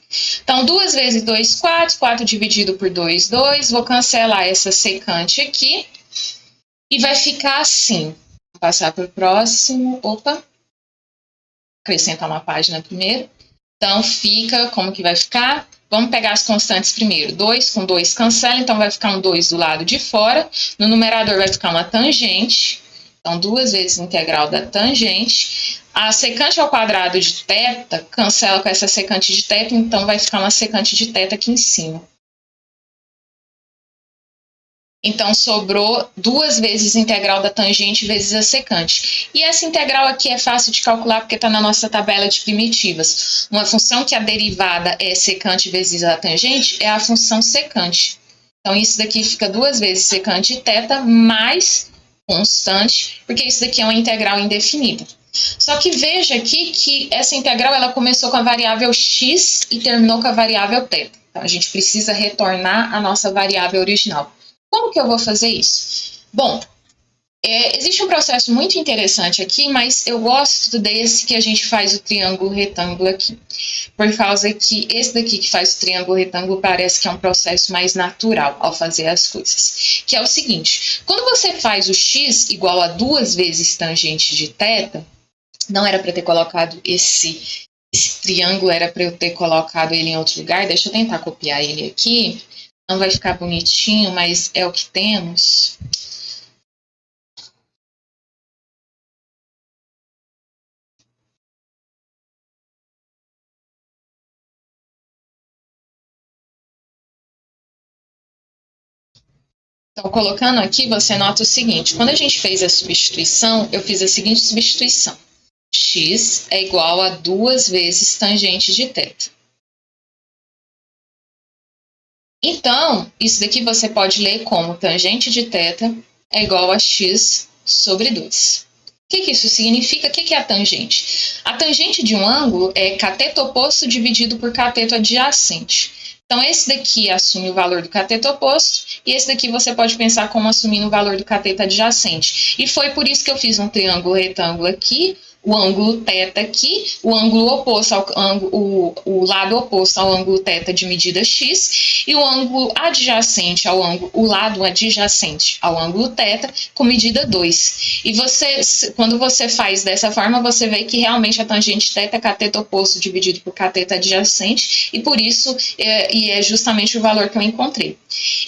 Então, 2 vezes 2, 4, 4 dividido por 2, 2. Vou cancelar essa secante aqui e vai ficar assim. Vou passar para o próximo. Opa! Acrescentar uma página primeiro. Então, fica, como que vai ficar? Vamos pegar as constantes primeiro. 2 com 2 cancela, então vai ficar um 2 do lado de fora. No numerador vai ficar uma tangente. Então, 2 vezes integral da tangente. A secante ao quadrado de θ cancela com essa secante de θ, então vai ficar uma secante de θ aqui em cima. Então, sobrou 2 vezes integral da tangente vezes a secante. E essa integral aqui é fácil de calcular porque está na nossa tabela de primitivas. Uma função que a derivada é secante vezes a tangente é a função secante. Então, isso daqui fica 2 vezes secante de θ mais constante, porque isso daqui é uma integral indefinida. Só que veja aqui que essa integral ela começou com a variável x e terminou com a variável θ. Então, a gente precisa retornar a nossa variável original. Como que eu vou fazer isso? Bom, existe um processo muito interessante aqui, mas eu gosto desse que a gente faz o triângulo retângulo aqui. Por causa que esse daqui que faz o triângulo retângulo parece que é um processo mais natural ao fazer as coisas. Que é o seguinte, quando você faz o x igual a 2 vezes tangente de θ, não era para ter colocado esse triângulo, era para eu ter colocado ele em outro lugar. Deixa eu tentar copiar ele aqui. Não vai ficar bonitinho, mas é o que temos. Então, colocando aqui, você nota o seguinte. Quando a gente fez a substituição, eu fiz a seguinte substituição. X é igual a 2 vezes tangente de θ. Então, isso daqui você pode ler como tangente de θ é igual a x sobre 2. O que isso significa? O que é a tangente? A tangente de um ângulo é cateto oposto dividido por cateto adjacente. Então, esse daqui assume o valor do cateto oposto e esse daqui você pode pensar como assumindo o valor do cateto adjacente. E foi por isso que eu fiz um triângulo retângulo aqui, o ângulo θ aqui, o ângulo oposto o lado oposto ao ângulo θ de medida x e o ângulo adjacente ao ângulo, o lado adjacente ao ângulo θ com medida 2. E quando você faz dessa forma, você vê que realmente a tangente θ é cateto oposto dividido por cateto adjacente e por isso é justamente o valor que eu encontrei.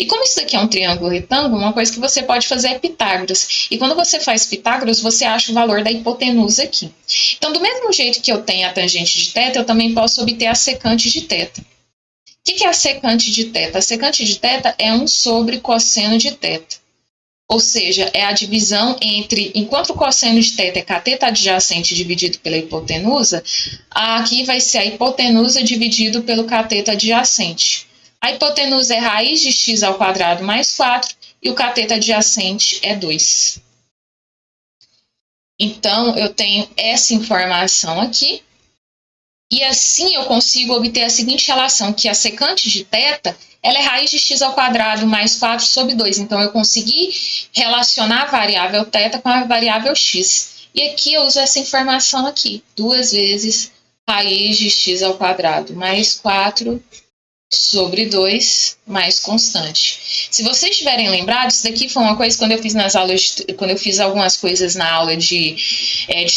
E como isso daqui é um triângulo retângulo, uma coisa que você pode fazer é Pitágoras. E quando você faz Pitágoras, você acha o valor da hipotenusa aqui. aqui. Então, do mesmo jeito que eu tenho a tangente de θ, eu também posso obter a secante de θ. O que é a secante de θ? A secante de θ é 1 sobre cosseno de θ. Ou seja, é a divisão entre, enquanto o cosseno de θ é cateto adjacente dividido pela hipotenusa, aqui vai ser a hipotenusa dividido pelo cateto adjacente. A hipotenusa é raiz de x ao quadrado mais 4 e o cateto adjacente é 2. Então, eu tenho essa informação aqui. E assim eu consigo obter a seguinte relação, que a secante de θ, ela é raiz de x ao quadrado mais 4 sobre 2. Então, eu consegui relacionar a variável θ com a variável x. E aqui eu uso essa informação aqui, 2 vezes raiz de x ao quadrado mais 4 sobre 2 mais constante. Se vocês tiverem lembrado, isso daqui foi uma coisa quando eu fiz nas aulas, quando eu fiz algumas coisas na aula de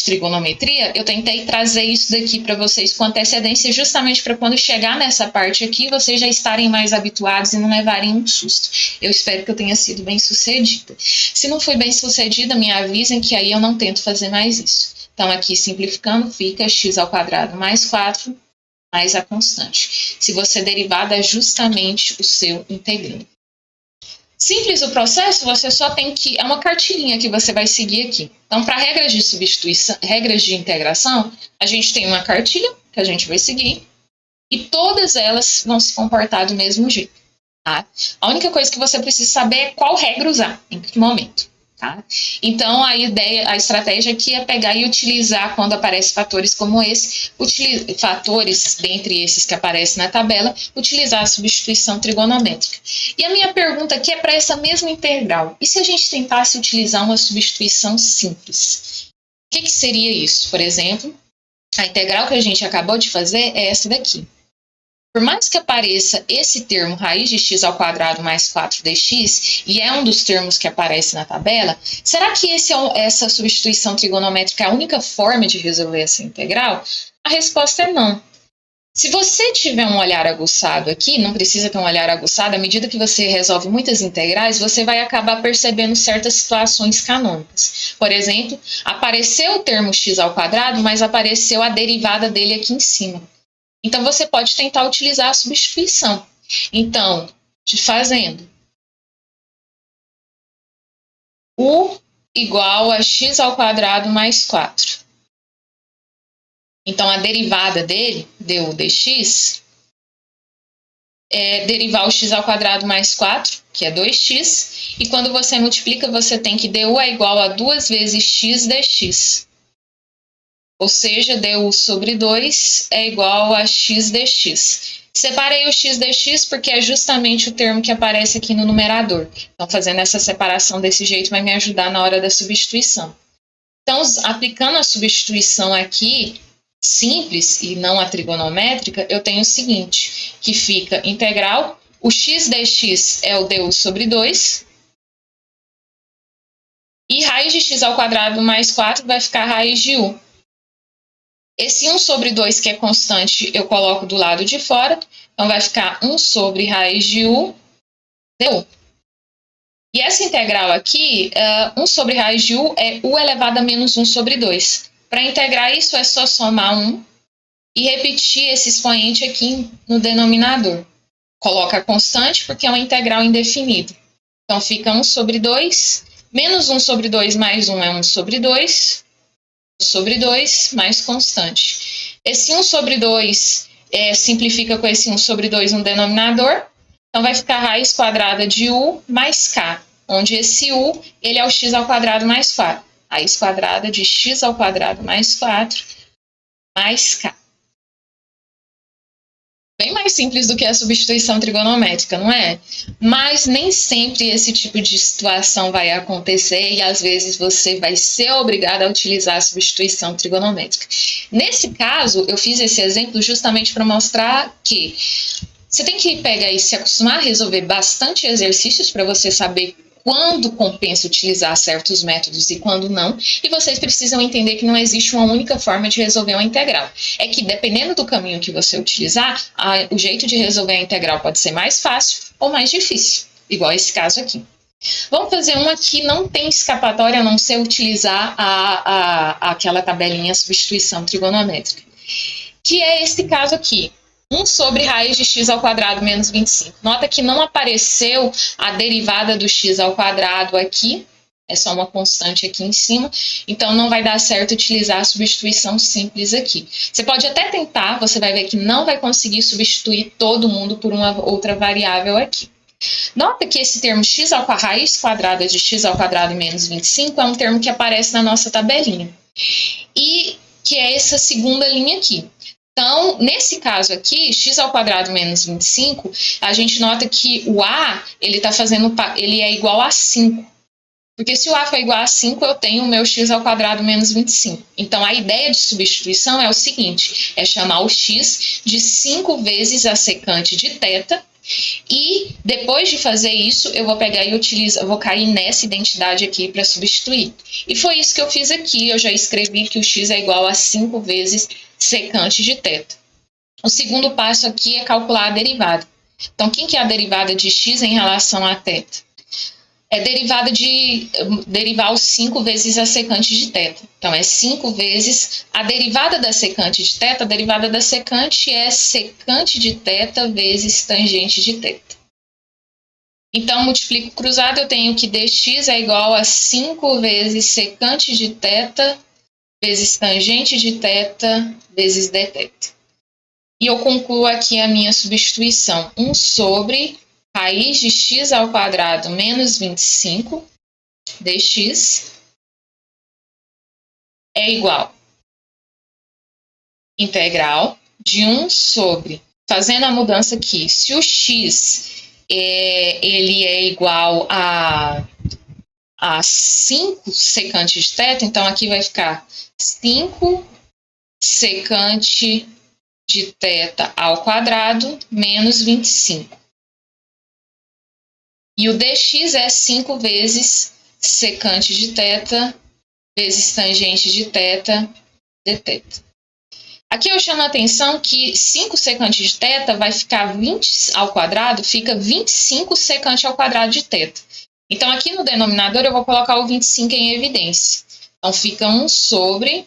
trigonometria, eu tentei trazer isso daqui para vocês com antecedência, justamente para quando chegar nessa parte aqui, vocês já estarem mais habituados e não levarem um susto. Eu espero que eu tenha sido bem sucedida. Se não foi bem sucedida, me avisem que aí eu não tento fazer mais isso. Então, aqui simplificando, fica x ao quadrado mais 4 mais a constante. Se você derivar, dá justamente o seu integrando. Simples o processo, você só tem que... É uma cartilhinha que você vai seguir aqui. Então, para regras de substituição, regras de integração, a gente tem uma cartilha que a gente vai seguir e todas elas vão se comportar do mesmo jeito. Tá? A única coisa que você precisa saber é qual regra usar, em que momento. Tá? Então, a estratégia aqui é pegar e utilizar, quando aparecem fatores como esse, fatores dentre esses que aparecem na tabela, utilizar a substituição trigonométrica. E a minha pergunta aqui é para essa mesma integral. E se a gente tentasse utilizar uma substituição simples? O que seria isso? Por exemplo, a integral que a gente acabou de fazer é essa daqui. Por mais que apareça esse termo raiz de x ao quadrado mais 4dx, e é um dos termos que aparece na tabela, será que essa substituição trigonométrica é a única forma de resolver essa integral? A resposta é não. Se você tiver um olhar aguçado aqui, não precisa ter um olhar aguçado, à medida que você resolve muitas integrais, você vai acabar percebendo certas situações canônicas. Por exemplo, apareceu o termo x ao quadrado, mas apareceu a derivada dele aqui em cima. Então, você pode tentar utilizar a substituição. Então, fazendo u igual a x ao quadrado mais 4. Então, a derivada dele, du dx, é derivar o x ao quadrado mais 4, que é 2x. E quando você multiplica, você tem que du é igual a 2 vezes x dx. Ou seja, du sobre 2 é igual a x dx. Separei o x dx porque é justamente o termo que aparece aqui no numerador. Então, fazendo essa separação desse jeito vai me ajudar na hora da substituição. Então, aplicando a substituição aqui, simples e não a trigonométrica, eu tenho o seguinte, que fica integral, o x dx é o du sobre 2, e raiz de x ao quadrado mais 4 vai ficar raiz de u. Esse 1 sobre 2, que é constante, eu coloco do lado de fora. Então, vai ficar 1 sobre raiz de u du. E essa integral aqui, 1 sobre raiz de u é u elevado a menos 1 sobre 2. Para integrar isso, é só somar 1 e repetir esse expoente aqui no denominador. Coloca a constante porque é uma integral indefinida. Então, fica 1 sobre 2. Menos 1 sobre 2 mais 1 é 1 sobre 2. Sobre 2 mais constante. Esse 1 sobre 2 simplifica com esse 1 sobre 2 no denominador. Então, vai ficar raiz quadrada de u mais k, onde esse u ele é o x ao quadrado mais 4. Raiz quadrada de x ao quadrado mais 4 mais k. Bem mais simples do que a substituição trigonométrica, não é? Mas nem sempre esse tipo de situação vai acontecer e às vezes você vai ser obrigado a utilizar a substituição trigonométrica. Nesse caso, eu fiz esse exemplo justamente para mostrar que você tem que pegar e se acostumar a resolver bastante exercícios para você saber quando compensa utilizar certos métodos e quando não, e vocês precisam entender que não existe uma única forma de resolver uma integral. É que, dependendo do caminho que você utilizar, o jeito de resolver a integral pode ser mais fácil ou mais difícil, igual esse caso aqui. Vamos fazer uma que não tem escapatória, a não ser utilizar aquela tabelinha substituição trigonométrica, que é esse caso aqui. 1 sobre raiz de x ao quadrado menos 25. Nota que não apareceu a derivada do x ao quadrado aqui, é só uma constante aqui em cima, então não vai dar certo utilizar a substituição simples aqui. Você pode até tentar, você vai ver que não vai conseguir substituir todo mundo por uma outra variável aqui. Nota que esse termo x ao raiz quadrada de x ao quadrado menos 25 é um termo que aparece na nossa tabelinha. E que é essa segunda linha aqui. Então, nesse caso aqui, x ao quadrado menos 25, a gente nota que o a, ele é igual a 5. Porque se o a for igual a 5, eu tenho o meu x ao quadrado menos 25. Então, a ideia de substituição é o seguinte, é chamar o x de 5 vezes a secante de θ, e depois de fazer isso, eu vou pegar e eu vou cair nessa identidade aqui para substituir. E foi isso que eu fiz aqui, eu já escrevi que o x é igual a 5 vezes secante de θ. O segundo passo aqui é calcular a derivada. Então, quem que é a derivada de x em relação a θ? É derivada de derivar os 5 vezes a secante de θ. Então, é 5 vezes a derivada da secante de θ. A derivada da secante é secante de θ vezes tangente de θ. Então, multiplico cruzado, eu tenho que dx é igual a 5 vezes secante de θ vezes tangente de θ vezes dθ. E eu concluo aqui a minha substituição. 1 sobre raiz de x ao quadrado menos 25 dx é igual integral de 1 sobre, fazendo a mudança aqui, se o x ele é igual a 5 secante de θ, então aqui vai ficar 5 secante de θ ao quadrado menos 25. E o dx é 5 vezes secante de θ vezes tangente de θ dθ. Aqui eu chamo a atenção que 5 secante de θ vai ficar 20 ao quadrado, fica 25 secante ao quadrado de θ. Então, aqui no denominador eu vou colocar o 25 em evidência. Então, fica 1 sobre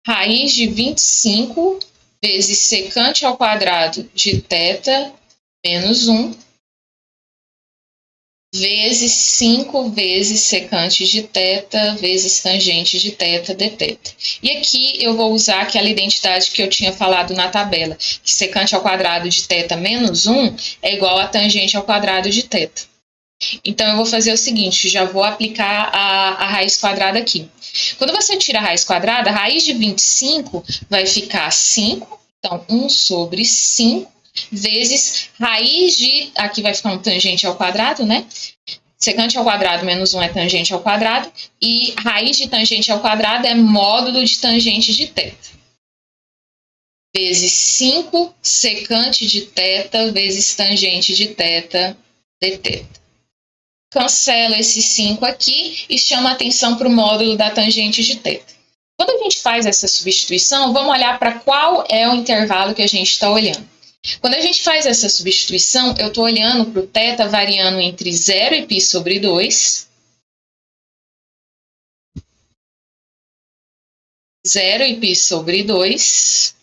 raiz de 25 vezes secante ao quadrado de θ menos 1 vezes 5 vezes secante de θ vezes tangente de θ dθ. E aqui eu vou usar aquela identidade que eu tinha falado na tabela, que secante ao quadrado de θ menos 1 é igual a tangente ao quadrado de θ. Então, eu vou fazer o seguinte, já vou aplicar a raiz quadrada aqui. Quando você tira a raiz quadrada, a raiz de 25 vai ficar 5, então 1 sobre 5, vezes raiz de, aqui vai ficar um tangente ao quadrado, né? Secante ao quadrado menos 1 é tangente ao quadrado, e raiz de tangente ao quadrado é módulo de tangente de θ. Vezes 5 secante de θ vezes tangente de θ dθ. Cancelo esse 5 aqui e chamo a atenção para o módulo da tangente de θ. Quando a gente faz essa substituição, vamos olhar para qual é o intervalo que a gente está olhando. Quando a gente faz essa substituição, eu estou olhando para o θ variando entre 0 e π sobre 2, 0 e π sobre 2,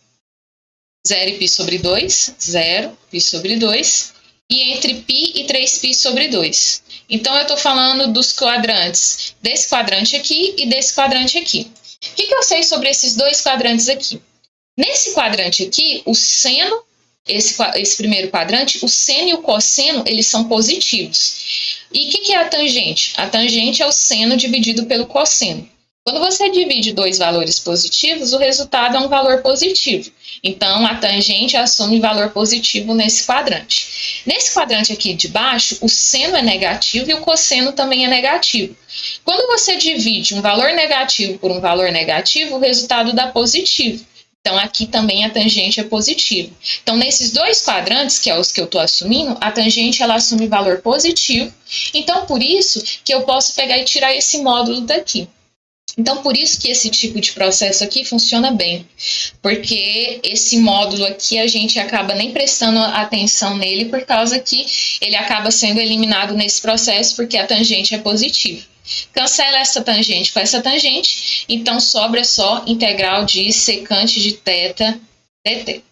0 e π sobre 2, 0, π sobre 2, e entre π e 3π sobre 2. Então, eu estou falando dos quadrantes desse quadrante aqui e desse quadrante aqui. O que eu sei sobre esses dois quadrantes aqui? Nesse quadrante aqui, o seno, esse primeiro quadrante, o seno e o cosseno, eles são positivos. E o que é a tangente? A tangente é o seno dividido pelo cosseno. Quando você divide dois valores positivos, o resultado é um valor positivo. Então, a tangente assume valor positivo nesse quadrante. Nesse quadrante aqui de baixo, o seno é negativo e o cosseno também é negativo. Quando você divide um valor negativo por um valor negativo, o resultado dá positivo. Então, aqui também a tangente é positiva. Então, nesses dois quadrantes, que é os que eu estou assumindo, a tangente ela assume valor positivo. Então, por isso que eu posso pegar e tirar esse módulo daqui. Então, por isso que esse tipo de processo aqui funciona bem, porque esse módulo aqui a gente acaba nem prestando atenção nele, por causa que ele acaba sendo eliminado nesse processo, porque a tangente é positiva. Cancela essa tangente com essa tangente, então sobra só integral de secante de θ dθ.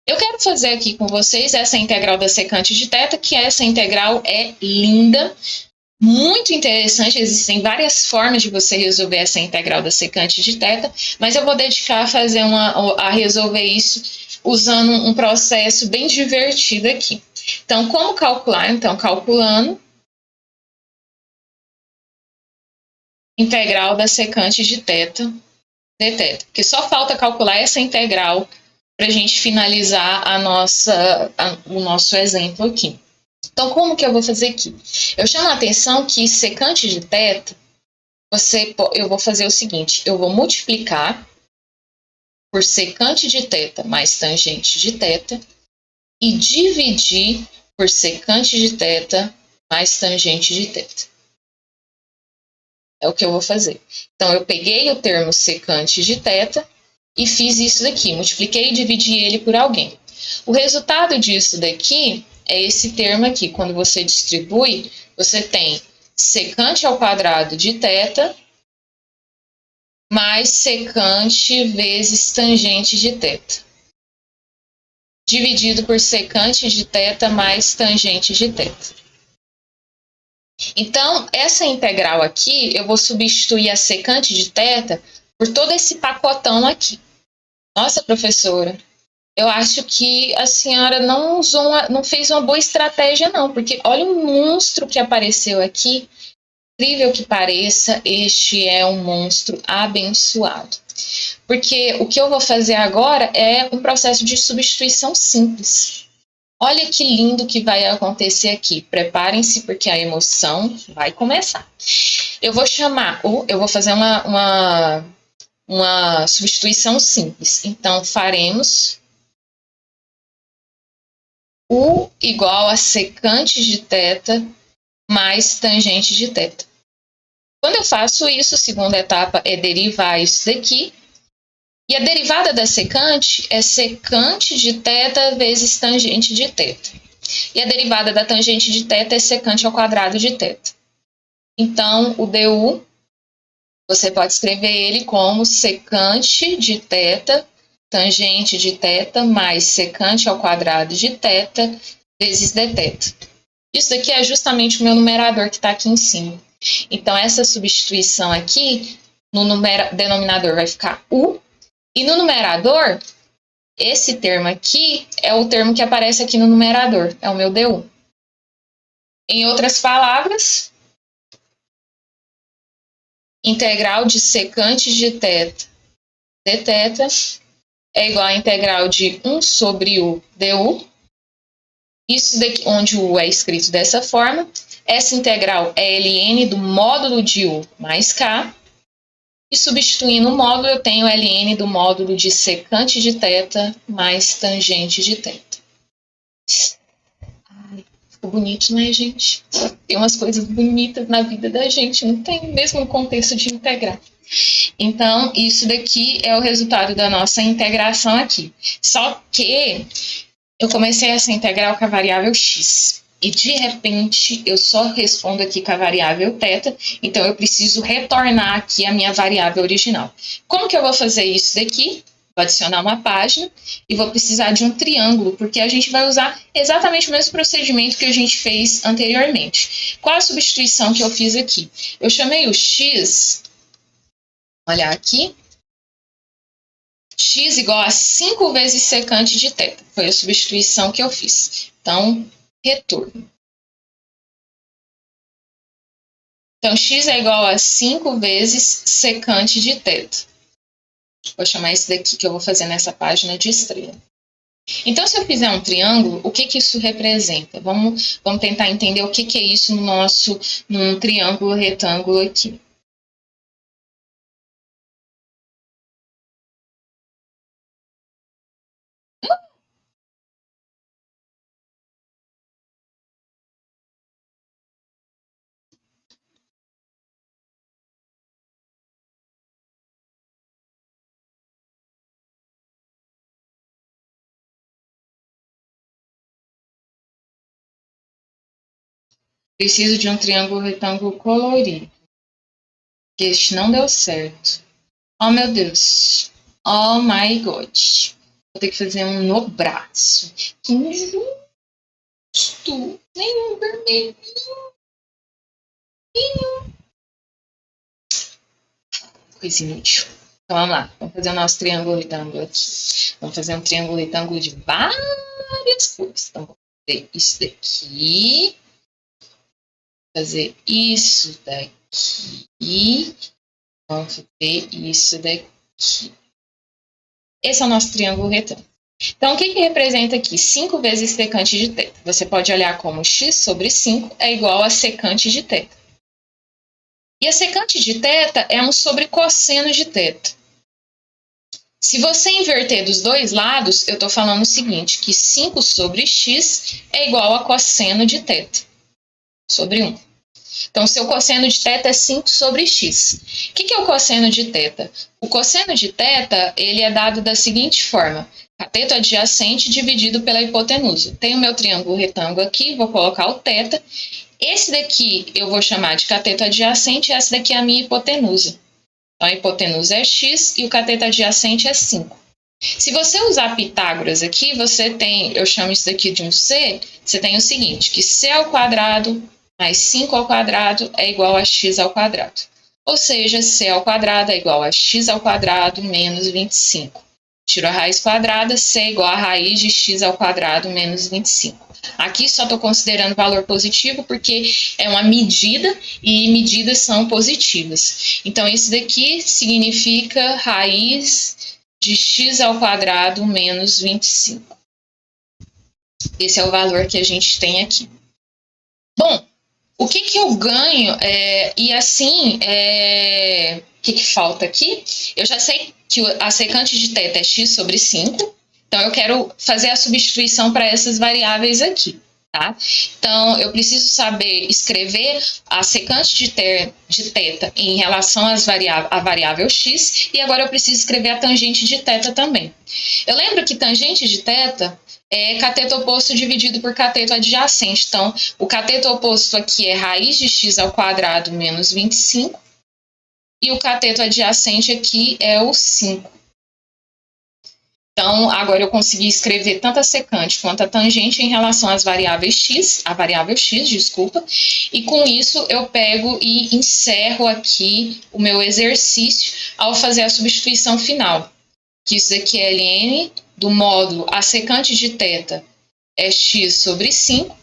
Eu quero fazer aqui com vocês essa integral da secante de θ, que essa integral é linda, muito interessante. Existem várias formas de você resolver essa integral da secante de θ, mas eu vou dedicar a resolver isso usando um processo bem divertido aqui. Então, como calcular? Então, calculando integral da secante de θ dθ, porque só falta calcular essa integral para a gente finalizar o nosso exemplo aqui. Então, como que eu vou fazer aqui? Eu chamo a atenção que secante de θ, eu vou fazer o seguinte, eu vou multiplicar por secante de θ mais tangente de θ e dividir por secante de θ mais tangente de θ. É o que eu vou fazer. Então, eu peguei o termo secante de θ e fiz isso daqui, multipliquei e dividi ele por alguém. O resultado disso daqui é esse termo aqui. Quando você distribui, você tem secante ao quadrado de θ mais secante vezes tangente de θ, dividido por secante de θ mais tangente de θ. Então, essa integral aqui, eu vou substituir a secante de θ por todo esse pacotão aqui. Nossa, professora, eu acho que a senhora não fez uma boa estratégia, não, porque olha o monstro que apareceu aqui. Incrível que pareça, este é um monstro abençoado. Porque o que eu vou fazer agora é um processo de substituição simples. Olha que lindo que vai acontecer aqui. Preparem-se, porque a emoção vai começar. Eu vou fazer uma substituição simples. Então, faremos U igual a secante de θ mais tangente de θ. Quando eu faço isso, a segunda etapa é derivar isso daqui. E a derivada da secante é secante de θ vezes tangente de θ. E a derivada da tangente de θ é secante ao quadrado de θ. Então, o du, você pode escrever ele como secante de θ, tangente de θ, mais secante ao quadrado de θ vezes dθ. Isso daqui é justamente o meu numerador que está aqui em cima. Então, essa substituição aqui, no denominador vai ficar u, e no numerador, esse termo aqui é o termo que aparece aqui no numerador, é o meu du. Em outras palavras, integral de secante de θ dθ é igual a integral de 1 sobre u du. Isso daqui, onde o u é escrito dessa forma. Essa integral é ln do módulo de u mais k. E substituindo o módulo, eu tenho ln do módulo de secante de θ mais tangente de θ. Ai, ficou bonito, né, gente? Tem umas coisas bonitas na vida da gente, não tem mesmo no contexto de integrar. Então, isso daqui é o resultado da nossa integração aqui. Só que eu comecei essa integral com a variável x. E, de repente, eu só respondo aqui com a variável θ, então eu preciso retornar aqui a minha variável original. Como que eu vou fazer isso daqui? Vou adicionar uma página e vou precisar de um triângulo, porque a gente vai usar exatamente o mesmo procedimento que a gente fez anteriormente. Qual a substituição que eu fiz aqui? Eu chamei o x, olha aqui, x igual a 5 vezes secante de θ. Foi a substituição que eu fiz. Então, retorno. Então, x é igual a 5 vezes secante de θ. Vou chamar esse daqui que eu vou fazer nessa página de estrela. Então, se eu fizer um triângulo, o que isso representa? Vamos tentar entender o que é isso num triângulo retângulo aqui. Preciso de um triângulo retângulo colorido. Este não deu certo. Oh, meu Deus. Oh, my God. Vou ter que fazer um no braço. Que injusto. Nenhum vermelho. Nenhum. Coisa inútil. Então, vamos lá. Vamos fazer o nosso triângulo retângulo aqui. Vamos fazer um triângulo retângulo de várias cores. Então, vamos fazer isso daqui. Fazer isso daqui. Vamos fazer isso daqui. Esse é o nosso triângulo retângulo. Então, o que representa aqui? 5 vezes secante de θ. Você pode olhar como x sobre 5 é igual a secante de θ. E a secante de θ é um sobre cosseno de θ. Se você inverter dos dois lados, eu estou falando o seguinte, que 5 sobre x é igual a cosseno de θ, sobre 1. Então, seu cosseno de θ é 5 sobre x. O que é o cosseno de θ? O cosseno de θ ele é dado da seguinte forma. Cateto adjacente dividido pela hipotenusa. Tenho meu triângulo retângulo aqui, vou colocar o θ. Esse daqui eu vou chamar de cateto adjacente e essa daqui é a minha hipotenusa. Então, a hipotenusa é x e o cateto adjacente é 5. Se você usar Pitágoras aqui, você tem, eu chamo isso daqui de um C, você tem o seguinte, que c ao quadrado mais 5 ao quadrado é igual a x ao quadrado. Ou seja, c ao quadrado é igual a x ao quadrado menos 25. Tiro a raiz quadrada, c é igual a raiz de x ao quadrado menos 25. Aqui só estou considerando valor positivo porque é uma medida e medidas são positivas. Então, isso daqui significa raiz de x ao quadrado menos 25. Esse é o valor que a gente tem aqui. Bom, o que eu ganho? E assim, o que falta aqui? Eu já sei que a secante de θ é x sobre 5. Então, eu quero fazer a substituição para essas variáveis aqui, tá? Então, eu preciso saber escrever a secante de θ em relação à variável x, e agora eu preciso escrever a tangente de θ também. Eu lembro que tangente de θ é cateto oposto dividido por cateto adjacente. Então, o cateto oposto aqui é raiz de x ao quadrado menos 25, e o cateto adjacente aqui é o 5. Então, agora eu consegui escrever tanto a secante quanto a tangente em relação às variáveis x, a variável x, desculpa, e com isso eu pego e encerro aqui o meu exercício ao fazer a substituição final, que isso aqui é ln do módulo a secante de θ é x sobre 5,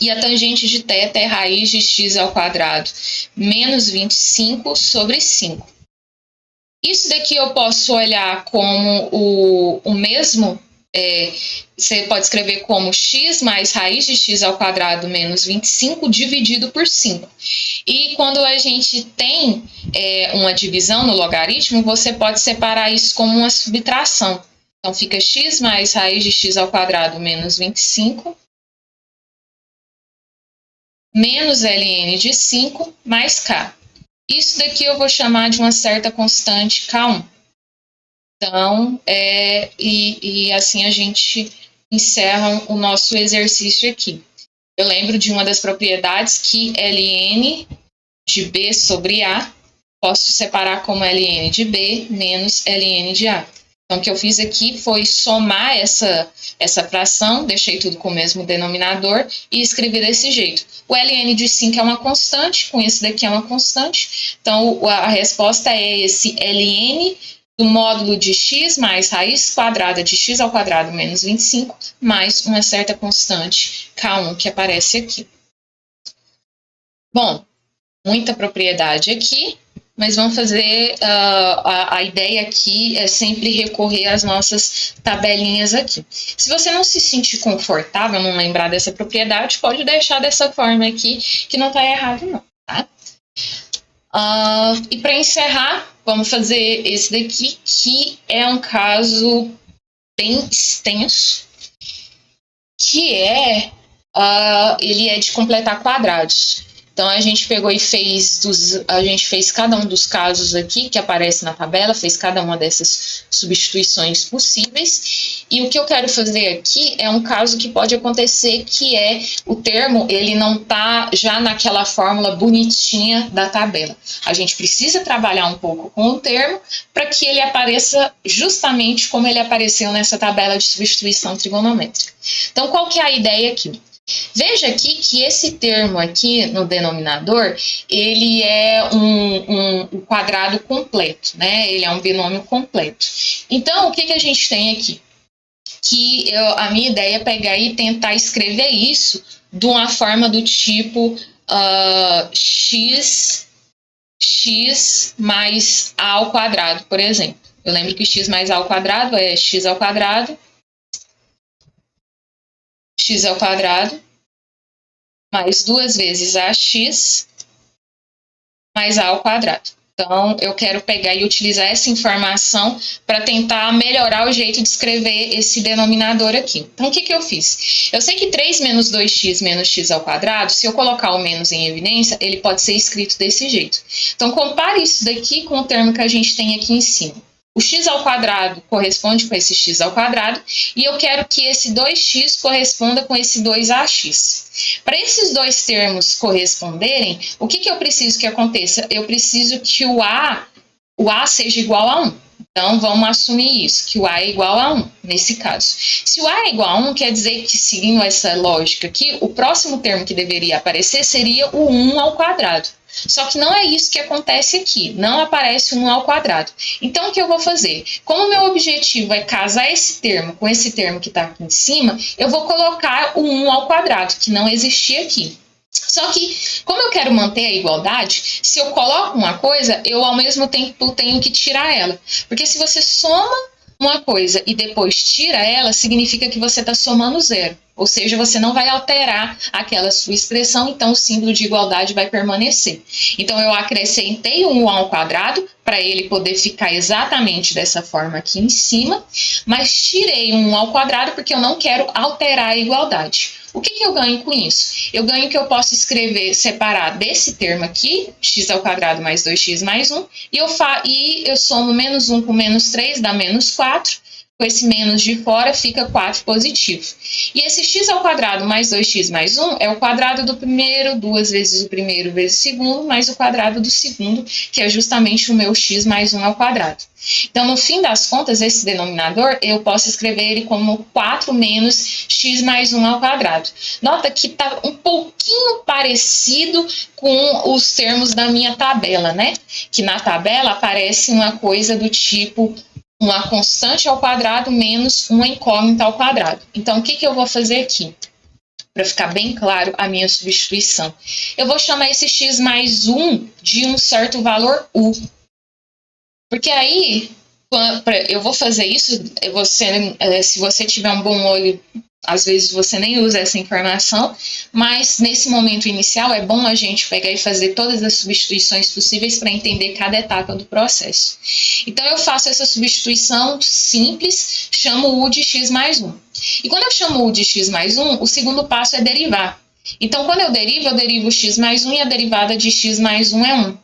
e a tangente de θ é raiz de x ao quadrado menos 25 sobre 5. Isso daqui eu posso olhar como o mesmo, você pode escrever como x mais raiz de x ao quadrado menos 25 dividido por 5. E quando a gente tem uma divisão no logaritmo, você pode separar isso como uma subtração. Então, fica x mais raiz de x ao quadrado menos 25 menos ln de 5 mais k. Isso daqui eu vou chamar de uma certa constante K1. Então, assim a gente encerra o nosso exercício aqui. Eu lembro de uma das propriedades que ln de B sobre A, posso separar como ln de B menos ln de A. Então, o que eu fiz aqui foi somar essa fração, deixei tudo com o mesmo denominador e escrevi desse jeito. O ln de 5 é uma constante, com esse daqui é uma constante. Então, a resposta é esse ln do módulo de x mais raiz quadrada de x ao quadrado menos 25, mais uma certa constante K1 que aparece aqui. Bom, muita propriedade aqui. Mas vamos fazer, a ideia aqui é sempre recorrer às nossas tabelinhas aqui. Se você não se sentir confortável, não lembrar dessa propriedade, pode deixar dessa forma aqui, que não está errado não, tá? E para encerrar, vamos fazer esse daqui, que é um caso bem extenso, que ele é de completar quadrados. Então, a gente pegou e a gente fez cada um dos casos aqui que aparece na tabela, fez cada uma dessas substituições possíveis. E o que eu quero fazer aqui é um caso que pode acontecer, que é o termo, ele não está já naquela fórmula bonitinha da tabela. A gente precisa trabalhar um pouco com o termo para que ele apareça justamente como ele apareceu nessa tabela de substituição trigonométrica. Então, qual que é a ideia aqui? Veja aqui que esse termo aqui no denominador, ele é um quadrado completo, né? Ele é um binômio completo. Então, o que a gente tem aqui? A minha ideia é pegar e tentar escrever isso de uma forma do tipo x mais a ao quadrado, por exemplo. Eu lembro que x mais a ao quadrado é x ao quadrado mais 2 vezes ax mais a ao quadrado. Então, eu quero pegar e utilizar essa informação para tentar melhorar o jeito de escrever esse denominador aqui. Então, o que eu fiz? Eu sei que 3 menos 2x menos x ao quadrado, se eu colocar o menos em evidência, ele pode ser escrito desse jeito. Então, compare isso daqui com o termo que a gente tem aqui em cima. O x ao quadrado corresponde com esse x ao quadrado e eu quero que esse 2x corresponda com esse 2ax. Para esses dois termos corresponderem, o que eu preciso que aconteça? Eu preciso que o a seja igual a 1. Então, vamos assumir isso, que o a é igual a 1, nesse caso. Se o a é igual a 1, quer dizer que, seguindo essa lógica aqui, o próximo termo que deveria aparecer seria o 1 ao quadrado. Só que não é isso que acontece aqui, não aparece 1 ao quadrado. Então, o que eu vou fazer? Como o meu objetivo é casar esse termo com esse termo que está aqui em cima, eu vou colocar o 1 ao quadrado, que não existia aqui. Só que, como eu quero manter a igualdade, se eu coloco uma coisa, eu ao mesmo tempo tenho que tirar ela. Porque se você soma uma coisa e depois tira ela, significa que você está somando zero. Ou seja, você não vai alterar aquela sua expressão, então o símbolo de igualdade vai permanecer. Então, eu acrescentei um 1 ao quadrado para ele poder ficar exatamente dessa forma aqui em cima, mas tirei um 1 ao quadrado porque eu não quero alterar a igualdade. O que eu ganho com isso? Eu ganho que eu posso separar desse termo aqui, x ao quadrado mais 2x mais 1, e eu somo menos 1 com menos 3, dá menos 4. Com esse menos de fora, fica 4 positivo. E esse x ao quadrado mais 2x mais 1 é o quadrado do primeiro, 2 vezes o primeiro vezes o segundo, mais o quadrado do segundo, que é justamente o meu x mais 1 ao quadrado. Então, no fim das contas, esse denominador, eu posso escrever ele como 4 menos x mais 1 ao quadrado. Nota que está um pouquinho parecido com os termos da minha tabela, né? Que na tabela aparece uma coisa do tipo uma constante ao quadrado menos uma incógnita ao quadrado. Então, o que eu vou fazer aqui? Para ficar bem claro a minha substituição. Eu vou chamar esse x mais 1 de um certo valor u. Porque aí, eu vou fazer isso, se você tiver um bom olho, às vezes você nem usa essa informação, mas nesse momento inicial é bom a gente pegar e fazer todas as substituições possíveis para entender cada etapa do processo. Então, eu faço essa substituição simples, chamo u de x mais 1. E quando eu chamo u de x mais 1, o segundo passo é derivar. Então, quando eu derivo x mais 1 e a derivada de x mais 1 é 1.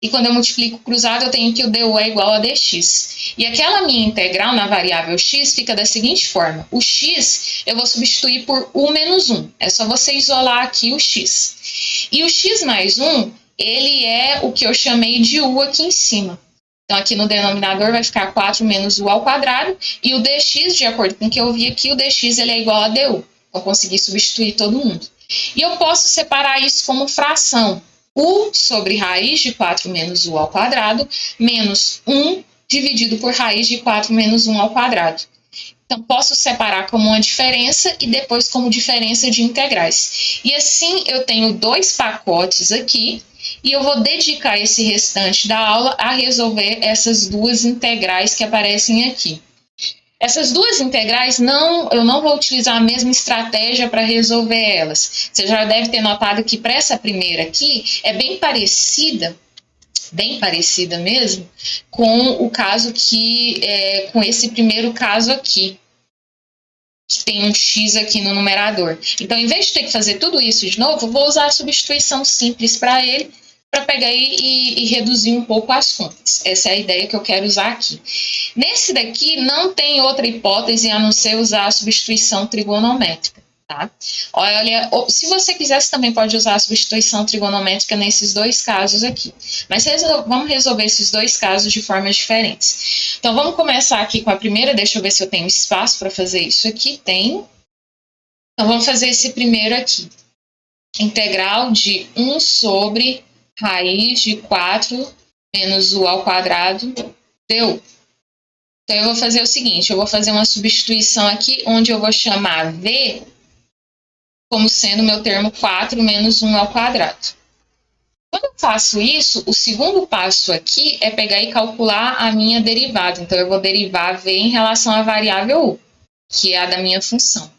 E quando eu multiplico cruzado, eu tenho que o du é igual a dx. E aquela minha integral na variável x fica da seguinte forma. O x eu vou substituir por u menos 1. É só você isolar aqui o x. E o x mais 1, ele é o que eu chamei de u aqui em cima. Então, aqui no denominador vai ficar 4 menos u ao quadrado. E o dx, de acordo com o que eu vi aqui, o dx ele é igual a du. Então, consegui substituir todo mundo. E eu posso separar isso como fração. U sobre raiz de 4 menos u ao quadrado, menos 1 dividido por raiz de 4 menos 1 ao quadrado. Então, posso separar como uma diferença e depois como diferença de integrais. E assim, eu tenho 2 pacotes aqui, e eu vou dedicar esse restante da aula a resolver essas duas integrais que aparecem aqui. Essas duas integrais, eu não vou utilizar a mesma estratégia para resolver elas. Você já deve ter notado que para essa primeira aqui, é bem parecida mesmo, com o caso com esse primeiro caso aqui. que tem um x aqui no numerador. Então, em vez de ter que fazer tudo isso de novo, vou usar a substituição simples para ele, para pegar e reduzir um pouco as contas. Essa é a ideia que eu quero usar aqui. Nesse daqui, não tem outra hipótese a não ser usar a substituição trigonométrica. Tá? Olha, se você quiser, você também pode usar a substituição trigonométrica nesses dois casos aqui. Mas vamos resolver esses dois casos de formas diferentes. Então, vamos começar aqui com a primeira. Deixa eu ver se eu tenho espaço para fazer isso aqui. Tenho. Então, vamos fazer esse primeiro aqui. Integral de 1 sobre raiz de 4 menos u ao quadrado du. Então, eu vou fazer o seguinte. Eu vou fazer uma substituição aqui, onde eu vou chamar v como sendo meu termo 4 menos 1 ao quadrado. Quando eu faço isso, o segundo passo aqui é pegar e calcular a minha derivada. Então, eu vou derivar v em relação à variável u, que é a da minha função.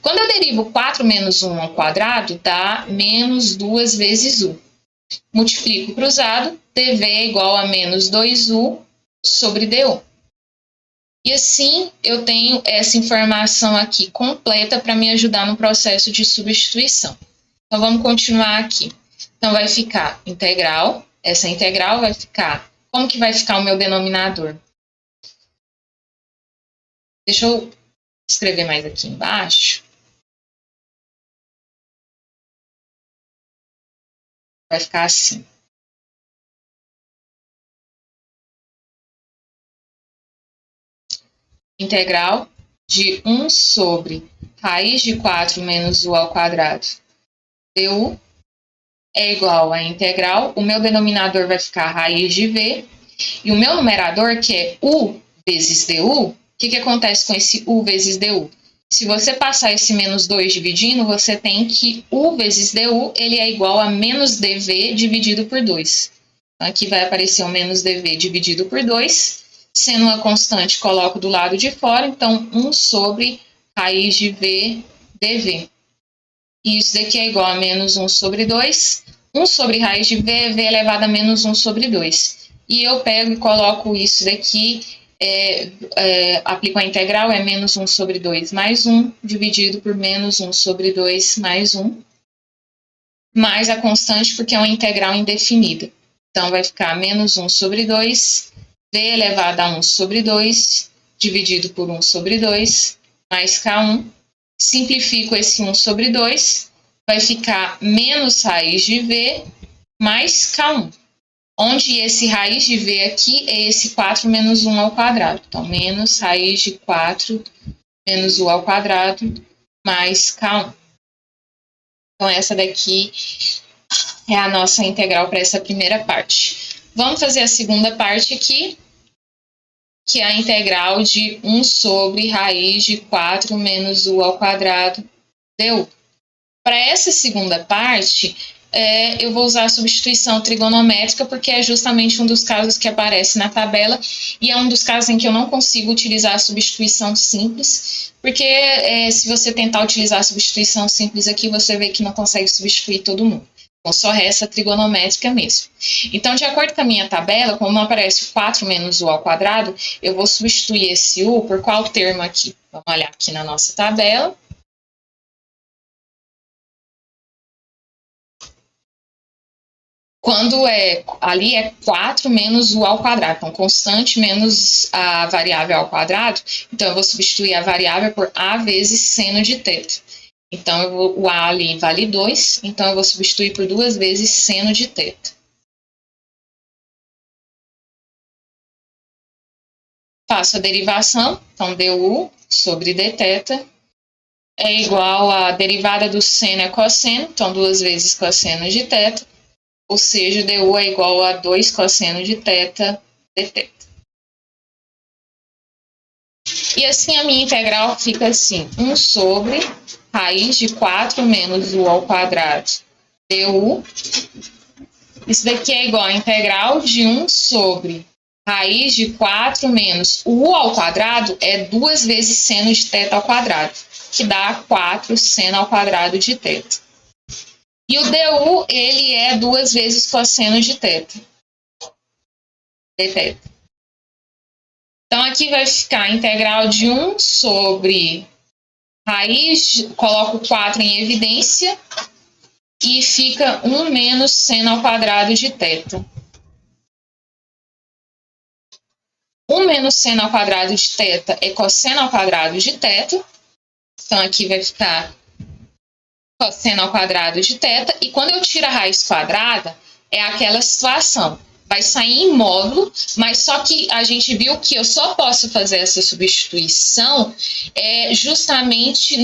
Quando eu derivo 4 menos 1 ao quadrado, dá menos 2 vezes u. Multiplico cruzado, dv é igual a menos 2u sobre du. E assim, eu tenho essa informação aqui completa para me ajudar no processo de substituição. Então, vamos continuar aqui. Então, vai ficar integral. Essa integral vai ficar... Como que vai ficar o meu denominador? Deixa eu escrever mais aqui embaixo. Vai ficar assim. Integral de 1 sobre raiz de 4 menos u ao quadrado du é igual a integral. O meu denominador vai ficar raiz de v. E o meu numerador, que é u vezes du, o que acontece com esse u vezes du? Se você passar esse menos 2 dividindo, você tem que u vezes du ele é igual a menos dv dividido por 2. Então, aqui vai aparecer o menos dv dividido por 2. Sendo uma constante, coloco do lado de fora. Então, 1 sobre raiz de v dv. E isso daqui é igual a menos 1 sobre 2. 1 sobre raiz de v é v elevado a menos 1 sobre 2. E eu pego e coloco isso daqui, aplico a integral, é menos 1 sobre 2 mais 1, dividido por menos 1 sobre 2 mais 1, mais a constante, porque é uma integral indefinida. Então, vai ficar menos 1 sobre 2, v elevado a 1 sobre 2, dividido por 1 sobre 2, mais K1. Simplifico esse 1 sobre 2, vai ficar menos raiz de v mais K1. Onde esse raiz de v aqui é esse 4 menos 1 ao quadrado. Então, menos raiz de 4 menos u ao quadrado mais K1. Então, essa daqui é a nossa integral para essa primeira parte. Vamos fazer a segunda parte aqui, que é a integral de 1 sobre raiz de 4 menos u ao quadrado du. Para essa segunda parte, eu vou usar a substituição trigonométrica, porque é justamente um dos casos que aparece na tabela, e é um dos casos em que eu não consigo utilizar a substituição simples, porque se você tentar utilizar a substituição simples aqui, você vê que não consegue substituir todo mundo. Então, só resta a trigonométrica mesmo. Então, de acordo com a minha tabela, como aparece 4 menos u ao quadrado, eu vou substituir esse u por qual termo aqui? Vamos olhar aqui na nossa tabela. Quando ali é 4 menos u ao quadrado, então constante menos a variável ao quadrado, então eu vou substituir a variável por a vezes seno de θ. Então, o a ali vale 2, então eu vou substituir por 2 vezes seno de θ. Faço a derivação, então du sobre dθ é igual a derivada do seno é cosseno, então 2 vezes cosseno de θ. Ou seja, du é igual a 2 cosseno de θ dθ. E assim a minha integral fica assim, 1 sobre raiz de 4 menos u ao quadrado du. Isso daqui é igual a integral de 1 sobre raiz de 4 menos u ao quadrado é 2 vezes seno de θ ao quadrado, que dá 4 seno ao quadrado de θ. E o du, ele é 2 vezes cosseno de θ. dθ. Então, aqui vai ficar a integral de 1 sobre raiz, coloco 4 em evidência e fica 1 menos seno ao quadrado de θ. 1 menos seno ao quadrado de θ é cosseno ao quadrado de θ. Então, aqui vai ficar cosseno ao quadrado de θ. E quando eu tiro a raiz quadrada, é aquela situação. Vai sair em módulo, mas só que a gente viu que eu só posso fazer essa substituição justamente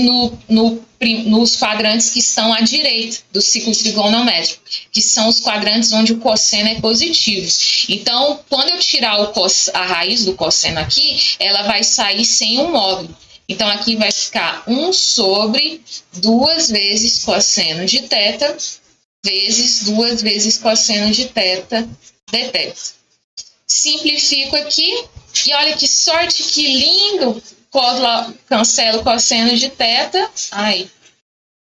nos quadrantes que estão à direita do ciclo trigonométrico, que são os quadrantes onde o cosseno é positivo. Então, quando eu tirar a raiz do cosseno aqui, ela vai sair sem um módulo. Então, aqui vai ficar 1 sobre 2 vezes cosseno de θ vezes 2 vezes cosseno de θ dθ. Simplifico aqui e olha que sorte, que lindo! Cancelo cosseno de θ. Aí,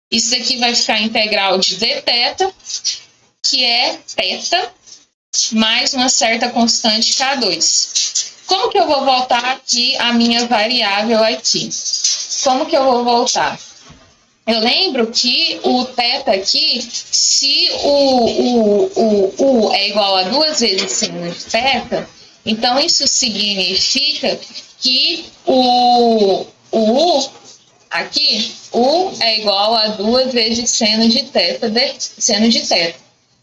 isso aqui vai ficar integral de dθ, que é θ, mais uma certa constante K2. Como que eu vou voltar aqui a minha variável aqui? Como que eu vou voltar? Eu lembro que o θ aqui, se o é igual a 2 vezes seno de θ, então isso significa que o u aqui, u é igual a 2 vezes seno de θ,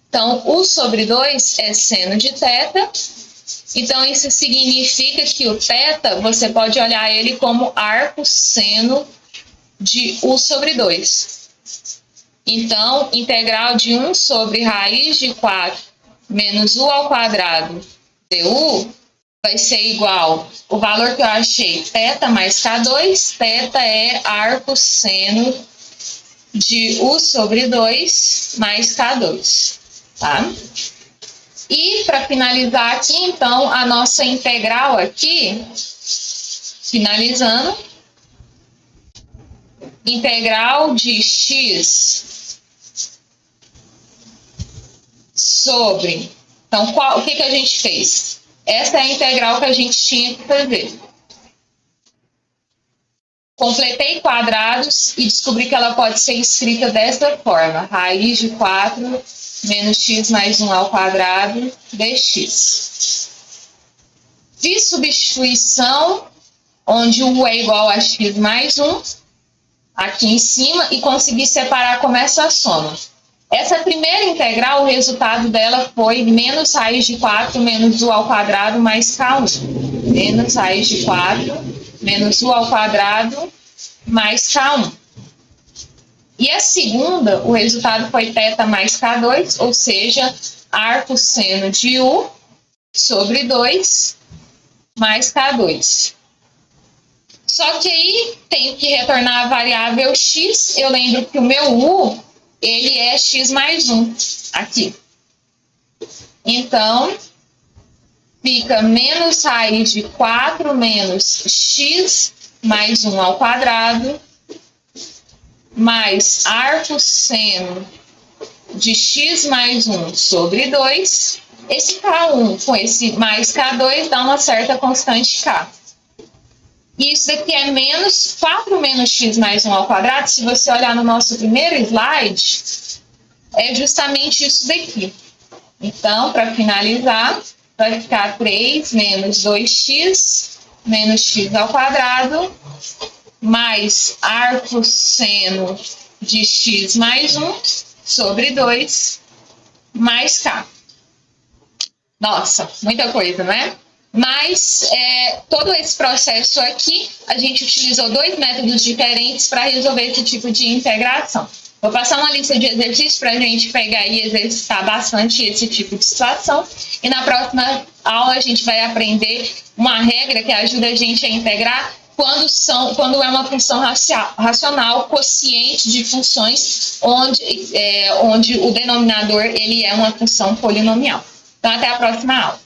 Então, u sobre 2 é seno de θ. Então, isso significa que o θ, você pode olhar ele como arco seno de u sobre 2. Então, integral de 1 sobre raiz de 4 menos u ao quadrado du vai ser igual, o valor que eu achei, θ mais K2, θ é arco seno de u sobre 2 mais K2, tá? E para finalizar aqui, então, a nossa integral aqui, finalizando, integral de x sobre... Então, o que a gente fez? Essa é a integral que a gente tinha que fazer. Completei quadrados e descobri que ela pode ser escrita dessa forma. Raiz de 4 menos x mais 1 ao quadrado dx. Fiz substituição, onde u é igual a x mais 1, aqui em cima, e consegui separar como essa soma. Essa primeira integral, o resultado dela foi menos raiz de 4 menos u ao quadrado mais K1. Menos raiz de 4 menos u ao quadrado mais K1. E a segunda, o resultado foi θ mais K2, ou seja, arco seno de u sobre 2 mais K2. Só que aí tenho que retornar a variável x. Eu lembro que o meu u, ele é x mais 1 aqui. Então, fica menos raiz de 4 menos x mais 1 ao quadrado, mais arco seno de x mais 1 sobre 2. Esse K1 com esse mais K2 dá uma certa constante K. E isso daqui é menos 4 menos x mais 1 ao quadrado. Se você olhar no nosso primeiro slide, é justamente isso daqui. Então, para finalizar, vai ficar 3 menos 2x menos x ao quadrado, mais arco seno de x mais 1 sobre 2, mais k. Nossa, muita coisa, não é? Mas todo esse processo aqui, a gente utilizou 2 métodos diferentes para resolver esse tipo de integração. Vou passar uma lista de exercícios para a gente pegar e exercitar bastante esse tipo de situação. E na próxima aula a gente vai aprender uma regra que ajuda a gente a integrar quando é uma função racional, quociente de funções, onde o denominador ele é uma função polinomial. Então, até a próxima aula.